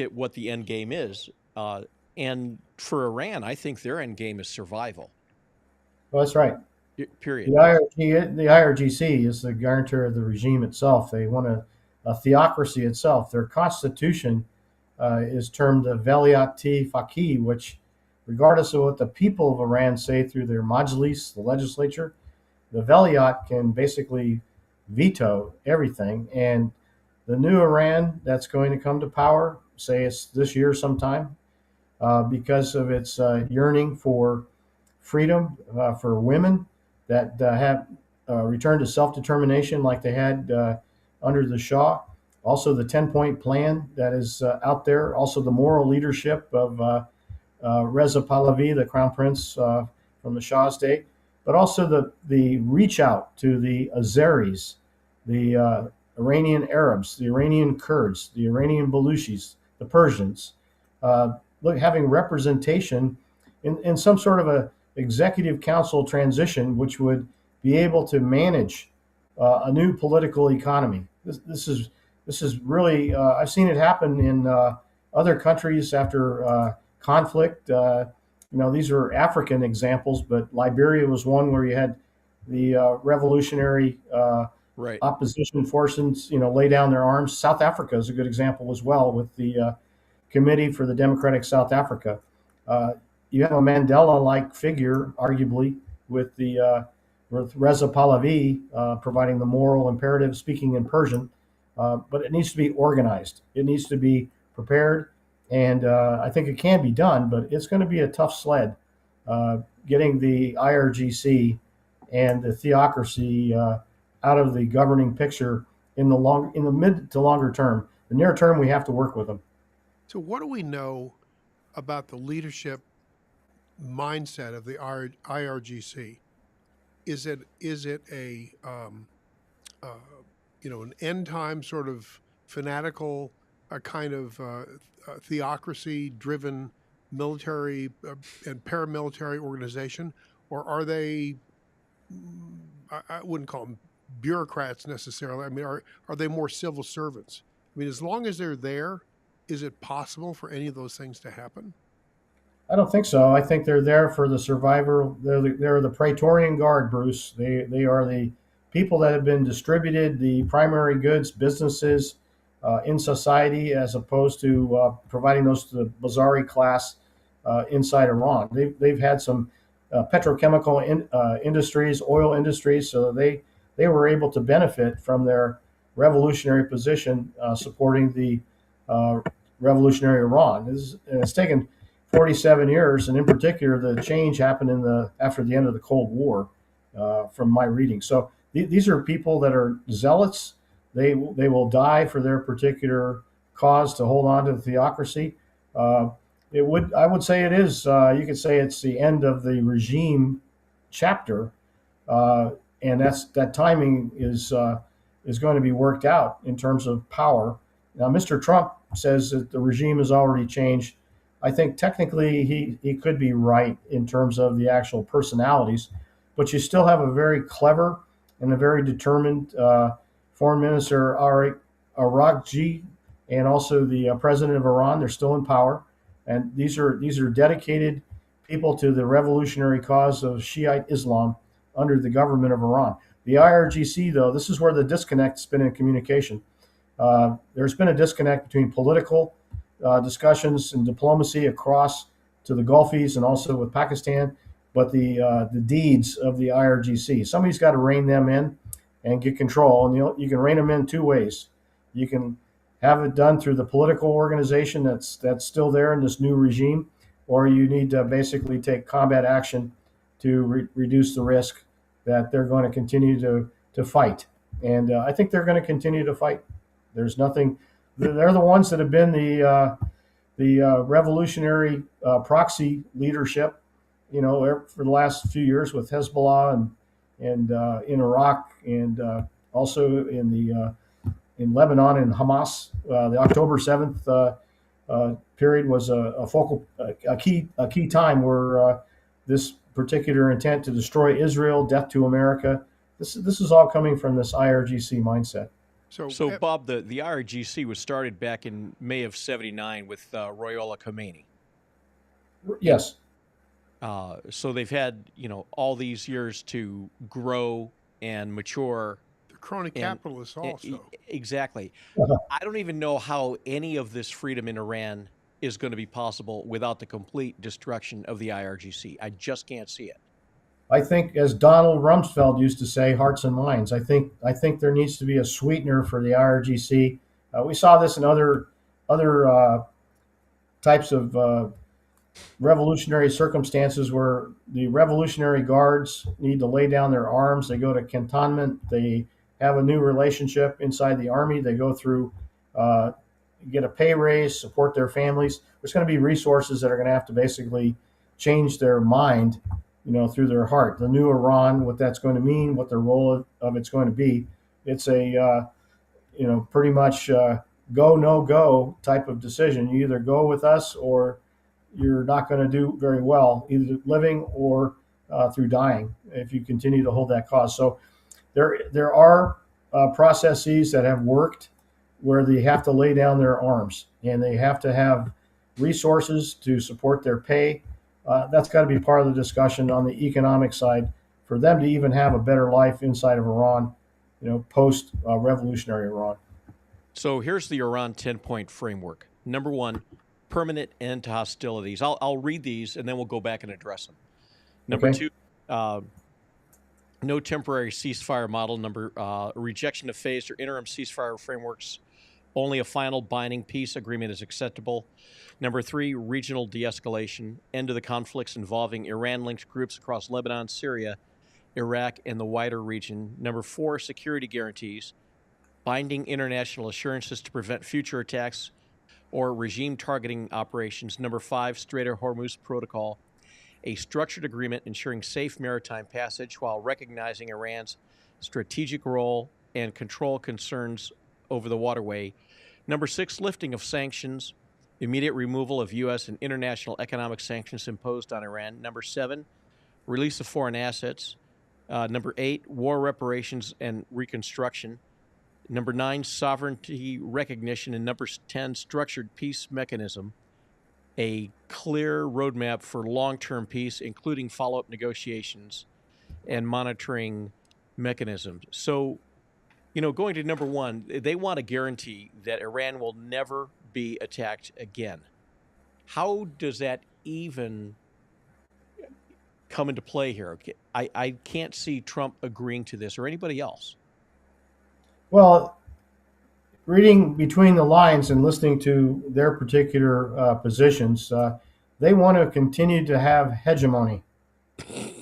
S13: at what the end game is, and for Iran, I think their end game is survival.
S16: Well, that's right.
S13: Period.
S16: The IRGC is the guarantor of the regime itself. They want a theocracy itself. Their constitution is termed the Velayat Faqih, which, regardless of what the people of Iran say through their majlis, the legislature, the Velayat can basically veto everything. And the new Iran that's going to come to power, say it's this year sometime, because of its yearning for freedom for women that have returned to self-determination like they had under the Shah. Also the 10-point plan that is out there. Also the moral leadership of Reza Pahlavi, the crown prince from the Shah's day. But also the reach out to the Azeris, the Iranian Arabs, the Iranian Kurds, the Iranian Baluchis, the Persians, having representation in some sort of a executive council transition, which would be able to manage a new political economy. This is really I've seen it happen in other countries after conflict. These are African examples, but Liberia was one where you had the revolutionary opposition forces, lay down their arms. South Africa is a good example as well, with the Committee for the Democratic South Africa. You have a Mandela-like figure, arguably, with Reza Pahlavi providing the moral imperative, speaking in Persian. But it needs to be organized. It needs to be prepared. And I think it can be done, but it's going to be a tough sled getting the IRGC and the theocracy out of the governing picture in the mid to longer term. The near term, we have to work with them.
S14: So what do we know about the leadership mindset of the IRGC? Is it a an end time sort of fanatical kind of theocracy-driven military and paramilitary organization, or are they? I wouldn't call them bureaucrats necessarily. I mean, are they more civil servants? I mean, as long as they're there, is it possible for any of those things to happen?
S16: I don't think so. I think they're there for the survivor. They're the Praetorian Guard, Bruce. They are the people that have been distributed the primary goods, businesses in society, as opposed to providing those to the Bazari class inside Iran. They've had some petrochemical industries, oil industries, so they were able to benefit from their revolutionary position supporting the revolutionary Iran. It's taken 47 years, and in particular, the change happened after the end of the Cold War, from my reading. So these are people that are zealots. They will die for their particular cause to hold on to the theocracy. I would say it is. You could say it's the end of the regime chapter, and that timing is going to be worked out in terms of power. Now, Mr. Trump says that the regime has already changed. I think technically he could be right in terms of the actual personalities, but you still have a very clever and a very determined Foreign Minister Araghchi, and also the president of Iran. They're still in power, and these are dedicated people to the revolutionary cause of Shiite Islam under the government of Iran. The IRGC, though, this is where the disconnect's been in communication. There's been a disconnect between political discussions and diplomacy across to the Gulfies and also with Pakistan, but the deeds of the IRGC. Somebody's got to rein them in and get control. And you can rein them in two ways. You can have it done through the political organization that's still there in this new regime, or you need to basically take combat action to reduce the risk that they're going to continue to fight. And I think they're going to continue to fight. There's nothing. They're the ones that have been the revolutionary proxy leadership, for the last few years with Hezbollah and in Iraq, and also in Lebanon and Hamas. The October 7th period was a key time where this particular intent to destroy Israel, death to America. This is all coming from this IRGC mindset.
S13: So Bob, the IRGC was started back in May of '79 with Royallah Khomeini.
S16: Yes.
S13: So they've had all these years to grow and mature.
S14: The crony capitalists also.
S13: Exactly. I don't even know how any of this freedom in Iran is going to be possible without the complete destruction of the IRGC. I just can't see it.
S16: I think, as Donald Rumsfeld used to say, hearts and minds. I think there needs to be a sweetener for the IRGC. We saw this in other types of revolutionary circumstances where the Revolutionary Guards need to lay down their arms. They go to cantonment. They have a new relationship inside the army. They go through, get a pay raise, support their families. There's going to be resources that are going to have to basically change their mind, through their heart. The new Iran, what that's going to mean, what the role of it's going to be. It's a, pretty much go, no go type of decision. You either go with us or you're not going to do very well, either living or through dying, if you continue to hold that cause. So there are processes that have worked where they have to lay down their arms and they have to have resources to support their pay. That's got to be part of the discussion on the economic side for them to even have a better life inside of Iran, post revolutionary Iran.
S13: So here's the Iran 10-point framework. Number one, permanent end to hostilities. I'll read these and then we'll go back and address them. Number two, no temporary ceasefire model. Rejection of phased or interim ceasefire frameworks. Only a final binding peace agreement is acceptable. Number three, regional de-escalation. End to the conflicts involving Iran-linked groups across Lebanon, Syria, Iraq, and the wider region. Number four, security guarantees. Binding international assurances to prevent future attacks or regime targeting operations. Number five, Strait of Hormuz Protocol. A structured agreement ensuring safe maritime passage while recognizing Iran's strategic role and control concerns over the waterway. Number 6, lifting of sanctions, immediate removal of U.S. and international economic sanctions imposed on Iran. Number 7, release of foreign assets. Number 8, war reparations and reconstruction. Number 9, sovereignty recognition. And number 10, structured peace mechanism, a clear roadmap for long-term peace, including follow-up negotiations and monitoring mechanisms. So, going to number 1, they want to guarantee that Iran will never be attacked again. How does that even come into play here? I can't see Trump agreeing to this or anybody else.
S16: Well, reading between the lines and listening to their particular positions, they want to continue to have hegemony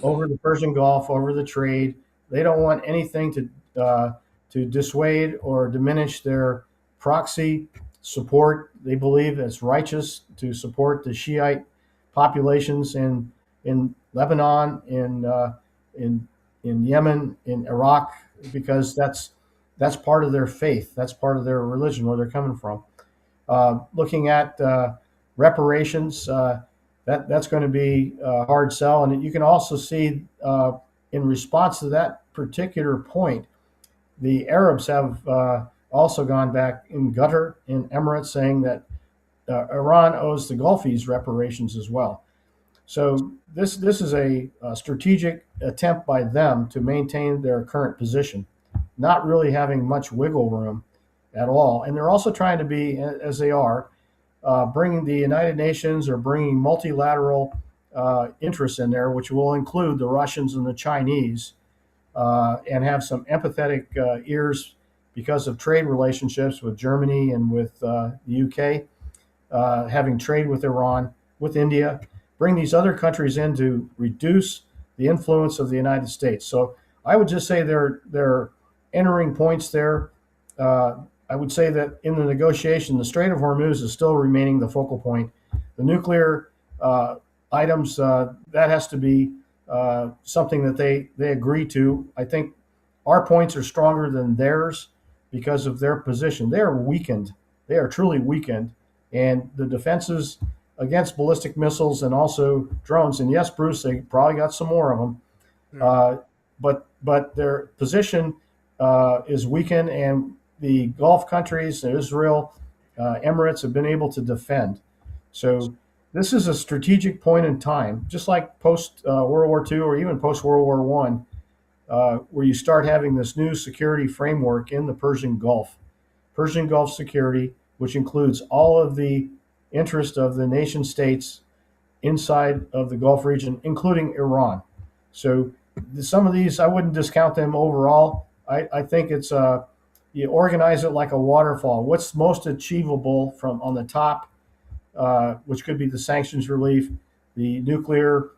S16: over the Persian Gulf, over the trade. They don't want anything to dissuade or diminish their proxy support. They believe it's righteous to support the Shiite populations in Lebanon, in Yemen, in Iraq, because that's part of their faith. That's part of their religion, where they're coming from. Looking at reparations, that's going to be a hard sell. And you can also see, in response to that particular point, the Arabs have also gone back in Qatar, in Emirates, saying that Iran owes the Gulfies reparations as well. So this is a strategic attempt by them to maintain their current position, not really having much wiggle room at all. And they're also trying to be, as they are, bringing the United Nations or bringing multilateral interests in there, which will include the Russians and the Chinese, and have some empathetic ears because of trade relationships with Germany and with the UK, having trade with Iran, with India, bring these other countries in to reduce the influence of the United States. So I would just say they're entering points there. I would say that in the negotiation, the Strait of Hormuz is still remaining the focal point. The nuclear items, that has to be something that they agree to. I think our points are stronger than theirs because of their position. They are weakened. They are truly weakened. And the defenses against ballistic missiles and also drones, and yes, Bruce, they probably got some more of them, but their position is weakened, and the Gulf countries, Israel, Emirates, have been able to defend. So this is a strategic point in time, just like post World War II or even post World War I, where you start having this new security framework in the Persian Gulf security, which includes all of the interest of the nation states inside of the Gulf region, including Iran. So some of these, I wouldn't discount them overall. I think it's you organize it like a waterfall. What's most achievable from on the top, which could be the sanctions relief, the nuclear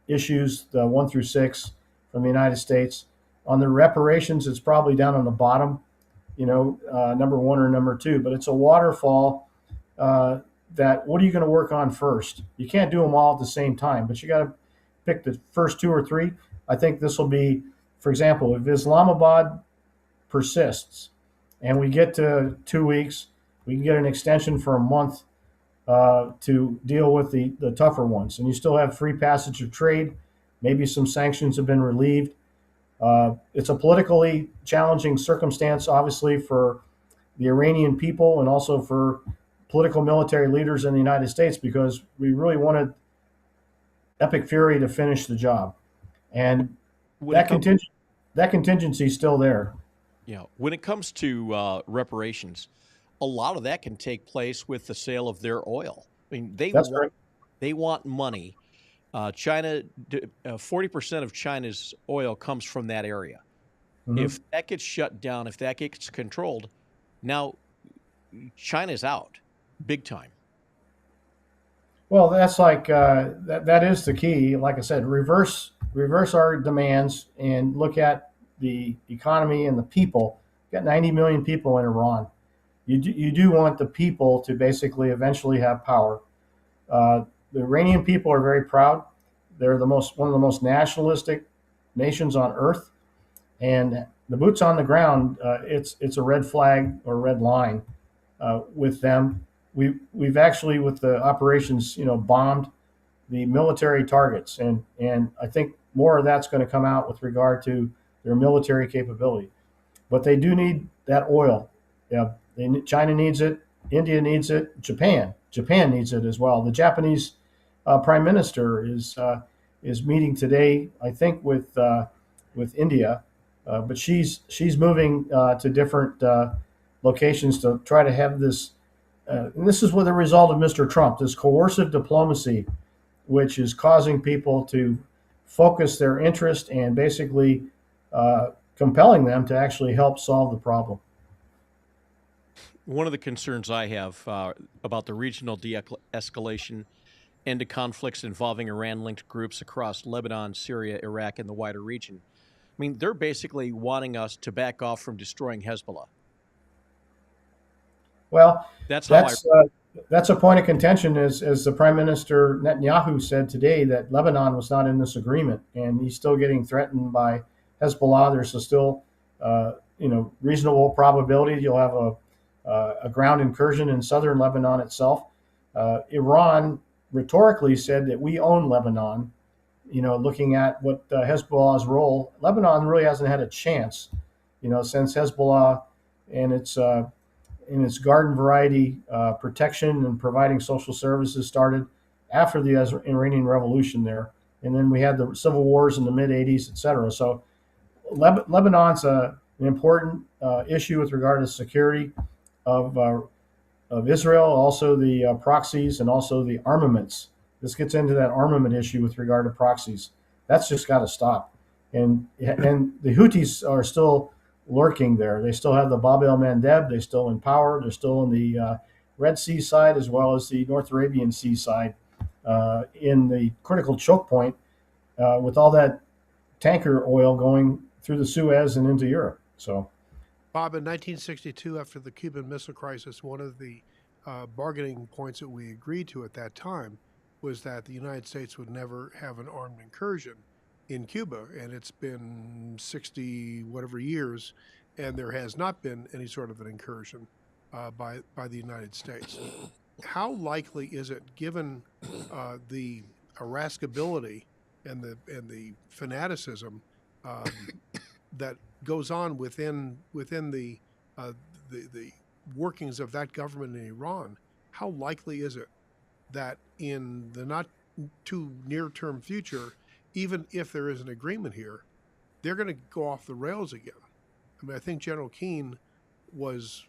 S16: issues, the 1 through 6 from the United States. On the reparations, it's probably down on the bottom, number 1 or number 2. But it's a waterfall. That what are you going to work on first? You can't do them all at the same time, but you got to pick the first 2 or 3. I think this will be, for example, if Islamabad persists and we get to 2 weeks, we can get an extension for a month to deal with the tougher ones. And you still have free passage of trade. Maybe some sanctions have been relieved. It's a politically challenging circumstance, obviously, for the Iranian people and also for political military leaders in the United States, because we really wanted Epic Fury to finish the job. And that contingency is still there.
S13: Yeah. When it comes to reparations, a lot of that can take place with the sale of their oil. I mean, they want money. China, 40% of China's oil comes from that area. Mm-hmm. If that gets shut down, if that gets controlled, now China's out big time.
S16: Well, that's like that is the key. Like I said, reverse our demands and look at the economy and the people. You've got 90 million people in Iran. You do want the people to basically eventually have power. The Iranian people are very proud. They're one of the most nationalistic nations on earth, and the boots on the ground, it's a red flag or red line with them. We've actually, with the operations, bombed the military targets, and I think more of that's going to come out with regard to their military capability. But they do need that oil. Yeah, China needs it. India needs it. Japan needs it as well. The Japanese prime minister is meeting today, I think, with India, but she's moving to different locations to try to have this. And this is what the result of Mr. Trump, this coercive diplomacy, which is causing people to focus their interest and basically compelling them to actually help solve the problem.
S13: One of the concerns I have about the regional de-escalation and to conflicts involving Iran-linked groups across Lebanon, Syria, Iraq, and the wider region. I mean, they're basically wanting us to back off from destroying Hezbollah.
S16: Well,
S13: that's
S16: a point of contention, as the Prime Minister Netanyahu said today, that Lebanon was not in this agreement, and he's still getting threatened by Hezbollah. There's still, reasonable probability you'll have a ground incursion in southern Lebanon itself. Iran rhetorically said that we own Lebanon. Looking at what Hezbollah's role, Lebanon really hasn't had a chance, since Hezbollah and its garden variety protection and providing social services started after the Iranian Revolution there. And then we had the civil wars in the mid-'80s, et cetera. So Lebanon's an important issue with regard to security of Israel, also the proxies and also the armaments. This gets into that armament issue with regard to proxies. That's just got to stop. And the Houthis are still lurking there. They still have the Bab el-Mandeb. They're still in power. They're still in the Red Sea side as well as the North Arabian Sea side in the critical choke point with all that tanker oil going through the Suez and into Europe. So,
S14: Bob, in 1962, after the Cuban Missile Crisis, one of the bargaining points that we agreed to at that time was that the United States would never have an armed incursion in Cuba, and it's been 60 whatever years, and there has not been any sort of an incursion by the United States. How likely is it, given the irascibility and the fanaticism that goes on within the workings of that government in Iran? How likely is it that in the not too near-term future, even if there is an agreement here, they're going to go off the rails again? I mean, I think General Keane was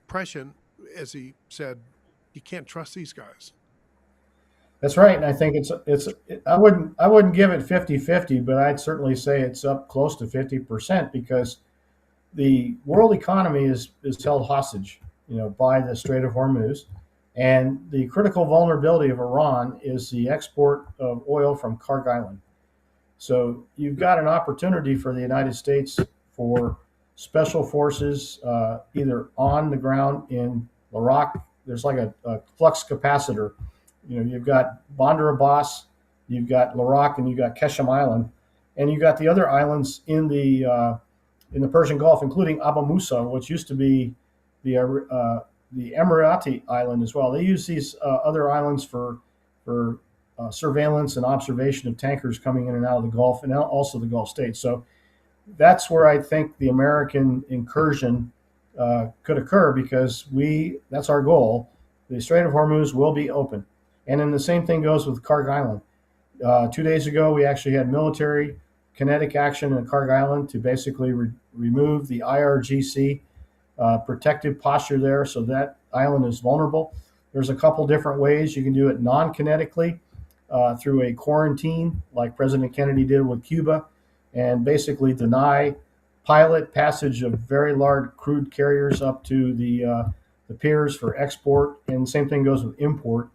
S14: prescient as he said, you can't trust these guys.
S16: That's right, and I think I wouldn't give it 50-50, but I'd certainly say it's up close to 50% because the world economy is held hostage, by the Strait of Hormuz, and the critical vulnerability of Iran is the export of oil from Kharg Island. So you've got an opportunity for the United States for special forces, either on the ground in Iraq. There's like a flux capacitor. You've got Bandar Abbas, you've got Iraq, and you've got Keshem Island, and you've got the other islands in the Persian Gulf, including Abu Musa, which used to be the Emirati island as well. They use these other islands for surveillance and observation of tankers coming in and out of the Gulf, and also the Gulf states. So that's where I think the American incursion could occur, because that's our goal. The Strait of Hormuz will be open. And then the same thing goes with Kharg Island. 2 days ago, we actually had military kinetic action at Kharg Island to basically remove the IRGC protective posture there, so that island is vulnerable. There's a couple different ways. You can do it non-kinetically through a quarantine, like President Kennedy did with Cuba, and basically deny pilot passage of very large crude carriers up to the piers for export. And the same thing goes with import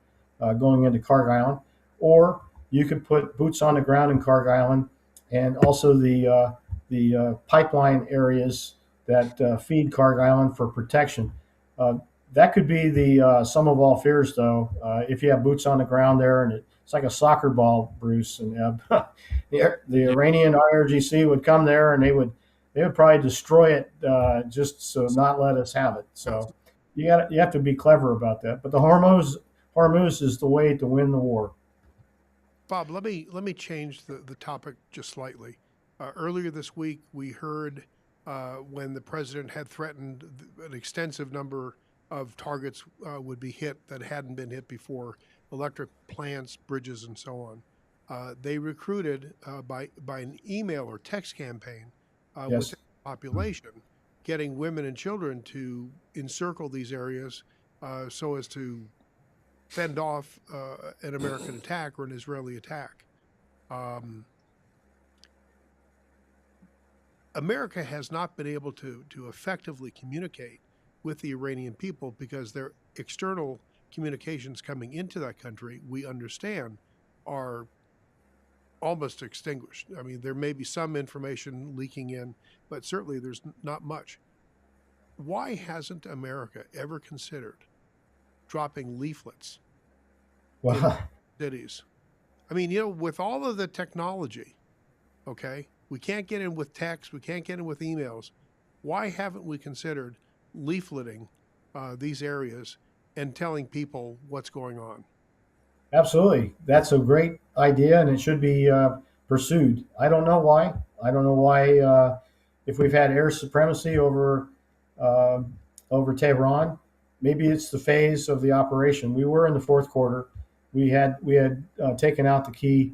S16: going into Kharg Island. Or you could put boots on the ground in Kharg Island, and also the pipeline areas that feed Kharg Island for protection. That could be the sum of all fears, though, if you have boots on the ground there, and it's like a soccer ball, Bruce. And the Iranian IRGC would come there, and they would they would probably destroy it just so not let us have it. So you have to be clever about that. But the Hormuz is the way to win the war.
S14: Bob, let me change the topic just slightly. Earlier this week, we heard when the president had threatened an extensive number of targets would be hit that hadn't been hit before, electric plants, bridges, and so on. They recruited by an email or text campaign
S16: Yes.
S14: within the population, getting women and children to encircle these areas so as to fend off an American attack or an Israeli attack. America has not been able to effectively communicate with the Iranian people because their external communications coming into that country, we understand, are almost extinguished. I mean, there may be some information leaking in, but certainly there's not much. Why hasn't America ever considered dropping leaflets in cities? I mean, with all of the technology, okay, we can't get in with text, we can't get in with emails. Why haven't we considered leafleting these areas and telling people what's going on?
S16: Absolutely. That's a great idea, and it should be pursued. I don't know why. I don't know why, if we've had air supremacy over Tehran, maybe it's the phase of the operation. We were in the fourth quarter. We had taken out the key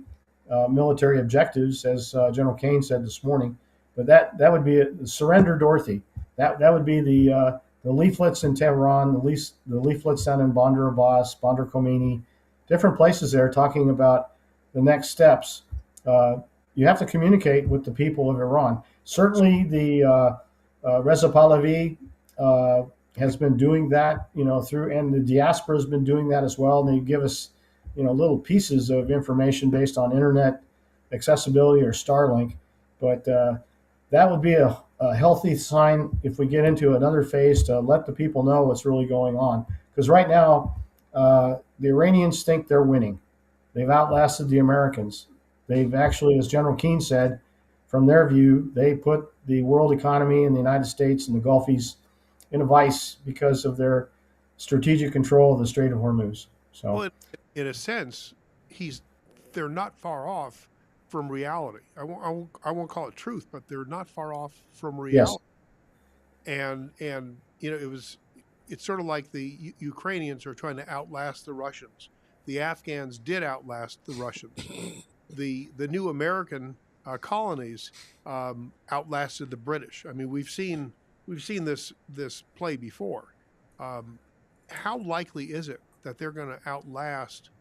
S16: military objectives, as General Kane said this morning. But that would be surrender, Dorothy. That would be the leaflets in Tehran, the leaflets down in Bandar Abbas, Bandar Khomeini, different places there talking about the next steps. You have to communicate with the people of Iran. Certainly, the Reza Pahlavi has been doing that, and the diaspora has been doing that as well. And they give us, little pieces of information based on internet accessibility or Starlink. But that would be a healthy sign if we get into another phase to let the people know what's really going on. Because right now, the Iranians think they're winning. They've outlasted the Americans. They've actually, as General Keane said, from their view, they put the world economy in the United States and the Gulfies in a vice because of their strategic control of the Strait of Hormuz. So,
S14: well, in a sense, they're not far off from reality. I won't call it truth, but they're not far off from reality. Yes. And it's sort of like the Ukrainians are trying to outlast the Russians. The Afghans did outlast the Russians. The new American colonies outlasted the British. I mean, we've seen this play before. How likely is it that they're going to outlast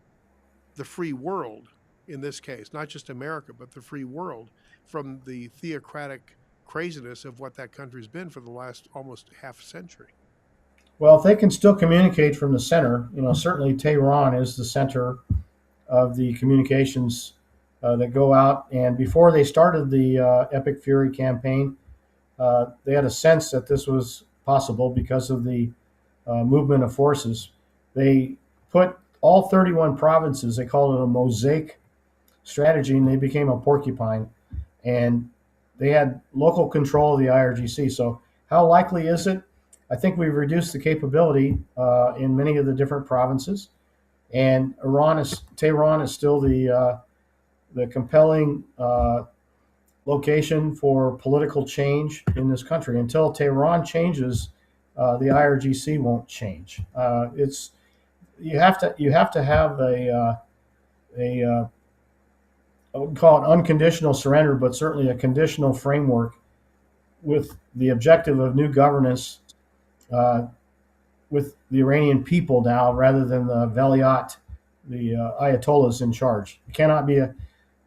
S14: the free world, in this case, not just America, but the free world, from the theocratic craziness of what that country's been for the last almost half a century?
S16: Well, if they can still communicate from the center, certainly Tehran is the center of the communications that go out. And before they started the Epic Fury campaign, they had a sense that this was possible because of the movement of forces. They put all 31 provinces, they called it a mosaic strategy, and they became a porcupine. And they had local control of the IRGC. So how likely is it? I think we've reduced the capability in many of the different provinces. And Tehran is still the compelling location for political change in this country. Until Tehran changes, the IRGC won't change. You have to have I wouldn't call it unconditional surrender, but certainly a conditional framework with the objective of new governance with the Iranian people now, rather than the Valiat, the Ayatollahs in charge. It cannot be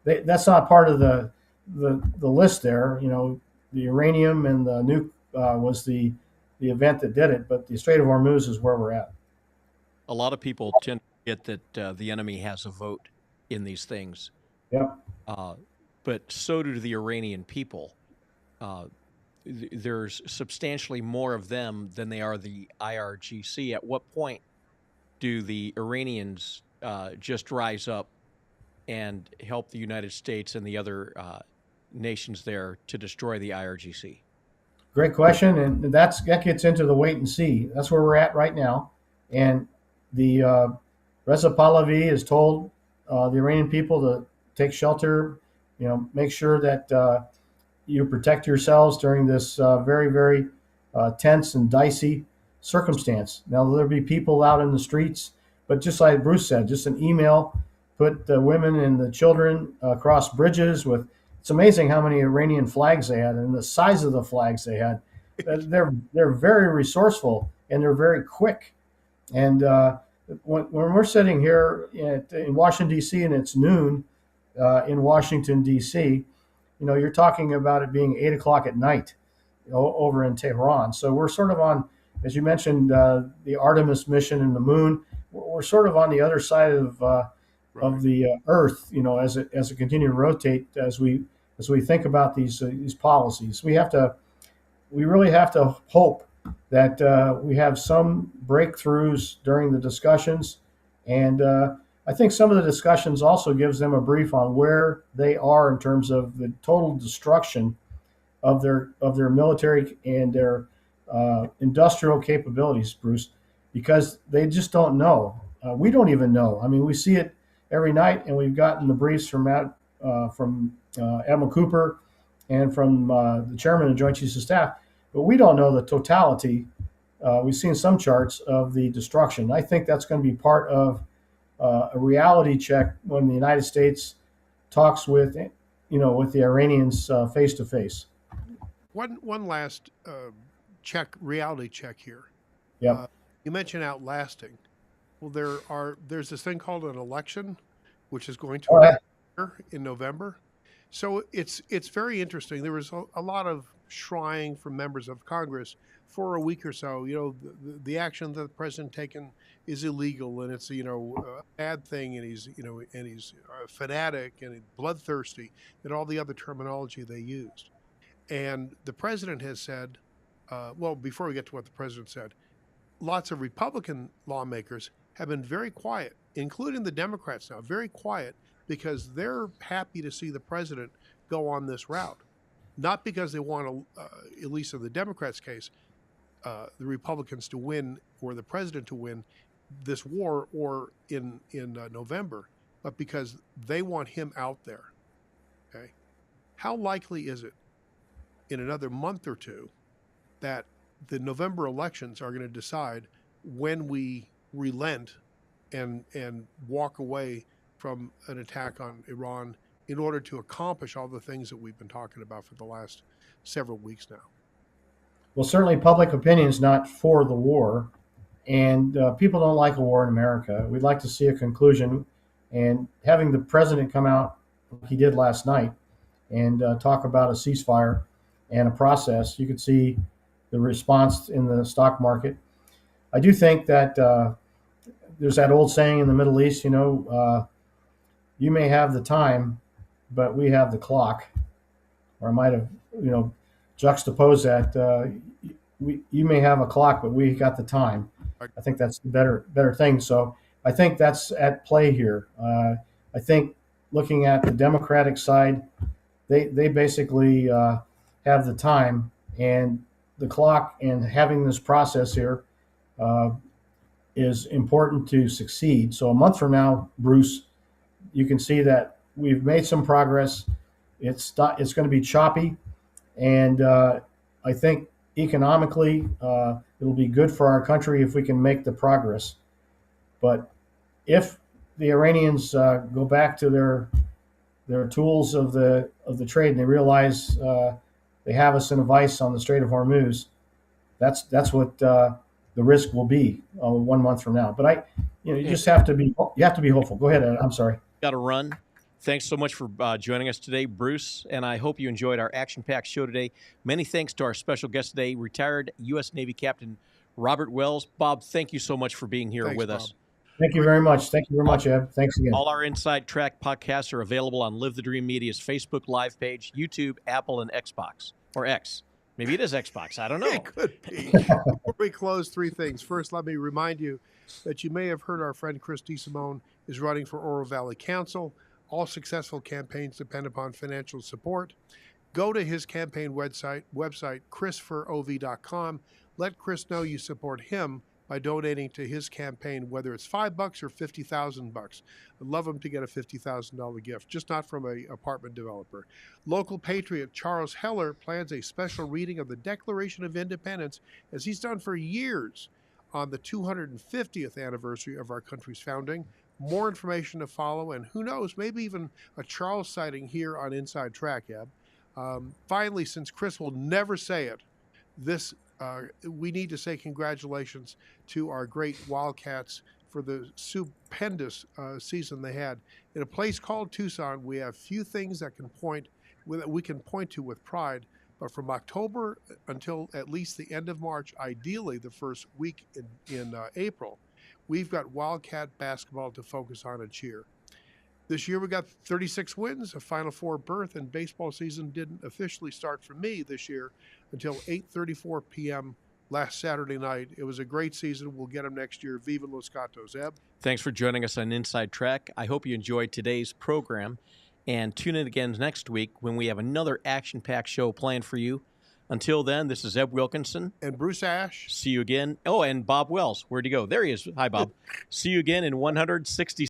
S16: that's not part of the list there. The uranium and the nuke was the event that did it, but the Strait of Hormuz is where we're at.
S13: A lot of people tend to forget that the enemy has a vote in these things.
S16: Yep.
S13: But so do the Iranian people. There's substantially more of them than they are the IRGC. At what point do the Iranians just rise up and help the United States and the other nations there to destroy the IRGC?
S16: Great question, and that gets into the wait and see. That's where we're at right now, and the Reza Pahlavi has told the Iranian people to take shelter. Make sure that you protect yourselves during this very, very tense and dicey circumstance. Now, there'll be people out in the streets, but just like Bruce said, just an email, put the women and the children across bridges with. It's amazing how many Iranian flags they had and the size of the flags they had. They're very resourceful and they're very quick. And when we're sitting here in Washington, D.C., and it's noon in Washington, D.C., you're talking about it being 8 o'clock at night over in Tehran. So we're sort of on, as you mentioned, the Artemis mission and the moon. We're sort of on the other side of the Earth, as it continues to rotate as we think about these policies. We really have to hope that we have some breakthroughs during the discussions, and I think some of the discussions also gives them a brief on where they are in terms of the total destruction of their military and their industrial capabilities, Bruce, because they just don't know. We don't even know. I mean, we see it every night, and we've gotten the briefs from Admiral Cooper and from the chairman of Joint Chiefs of Staff, but we don't know the totality. We've seen some charts of the destruction. I think that's going to be part of a reality check when the United States talks with the Iranians face to face.
S14: One last reality check here.
S16: Yeah.
S14: You mentioned outlasting. Well, there's this thing called an election, which is going to occur in November. So it's very interesting. There was a lot of shrieing from members of Congress for a week or so. The action that the president taken is illegal, and it's a bad thing, and he's a fanatic and bloodthirsty, and all the other terminology they used. And the president has said, before we get to what the president said, lots of Republican lawmakers have been very quiet, including the Democrats now, very quiet, because they're happy to see the president go on this route. Not because they want to, at least in the Democrats' case, the Republicans to win or the president to win this war or in November, but because they want him out there. Okay, how likely is it in another month or two that the November elections are going to decide when we relent and walk away from an attack on Iran in order to accomplish all the things that we've been talking about for the last several weeks now?
S16: Well, certainly public opinion is not for the war, and people don't like a war in America. We'd like to see a conclusion, and having the president come out like he did last night and talk about a ceasefire and a process, you could see the response in the stock market. I do think that there's that old saying in the Middle East, you may have the time, but we have the clock. Or I might have, juxtapose that. You may have a clock, but we got the time. I think that's the better thing. So I think that's at play here. I think looking at the Democratic side, they basically have the time and the clock, and having this process here is important to succeed. So a month from now, Bruce, you can see that we've made some progress. It's going to be choppy, and I think economically it'll be good for our country if we can make the progress. But if the Iranians go back to their tools of the trade and they realize they have us in a vice on the Strait of Hormuz, that's what the risk will be 1 month from now. But you just have to be hopeful. Go ahead, Ed. I'm sorry.
S13: Got to run. Thanks so much for joining us today, Bruce, and I hope you enjoyed our action-packed show today. Many thanks to our special guest today, retired U.S. Navy Captain Robert Wells. Bob, thank you so much for being here with us.
S16: Thank you very much. Thank you very much, Ed. Thanks again.
S13: All our Inside Track podcasts are available on Live the Dream Media's Facebook Live page, YouTube, Apple, and Xbox. Or X. Maybe it is Xbox. I don't know.
S14: It could be. Before we close, three things. First, let me remind you that you may have heard our friend Chris DeSimone is running for Oro Valley Council. All successful campaigns depend upon financial support. Go to his campaign website, chrisforov.com. Let Chris know you support him by donating to his campaign, whether it's $5 or $50,000. I'd love him to get a $50,000 gift, just not from an apartment developer. Local patriot Charles Heller plans a special reading of the Declaration of Independence, as he's done for years, on the 250th anniversary of our country's founding. More information to follow, and who knows, maybe even a Charles sighting here on Inside Track, Eb. Finally, since Chris will never say it, we need to say congratulations to our great Wildcats for the stupendous season they had. In a place called Tucson, we have few things that we can point to with pride, but from October until at least the end of March, ideally the first week in April, we've got Wildcat basketball to focus on and cheer. This year we got 36 wins, a Final Four berth, and baseball season didn't officially start for me this year until 8:34 p.m. last Saturday night. It was a great season. We'll get them next year. Viva Los Gatos, Eb.
S13: Thanks for joining us on Inside Track. I hope you enjoyed today's program, and tune in again next week when we have another action-packed show planned for you. Until then, this is Eb Wilkinson.
S14: And Bruce Ash.
S13: See you again. Oh, and Bob Wells. Where'd he go? There he is. Hi, Bob. See you again in 160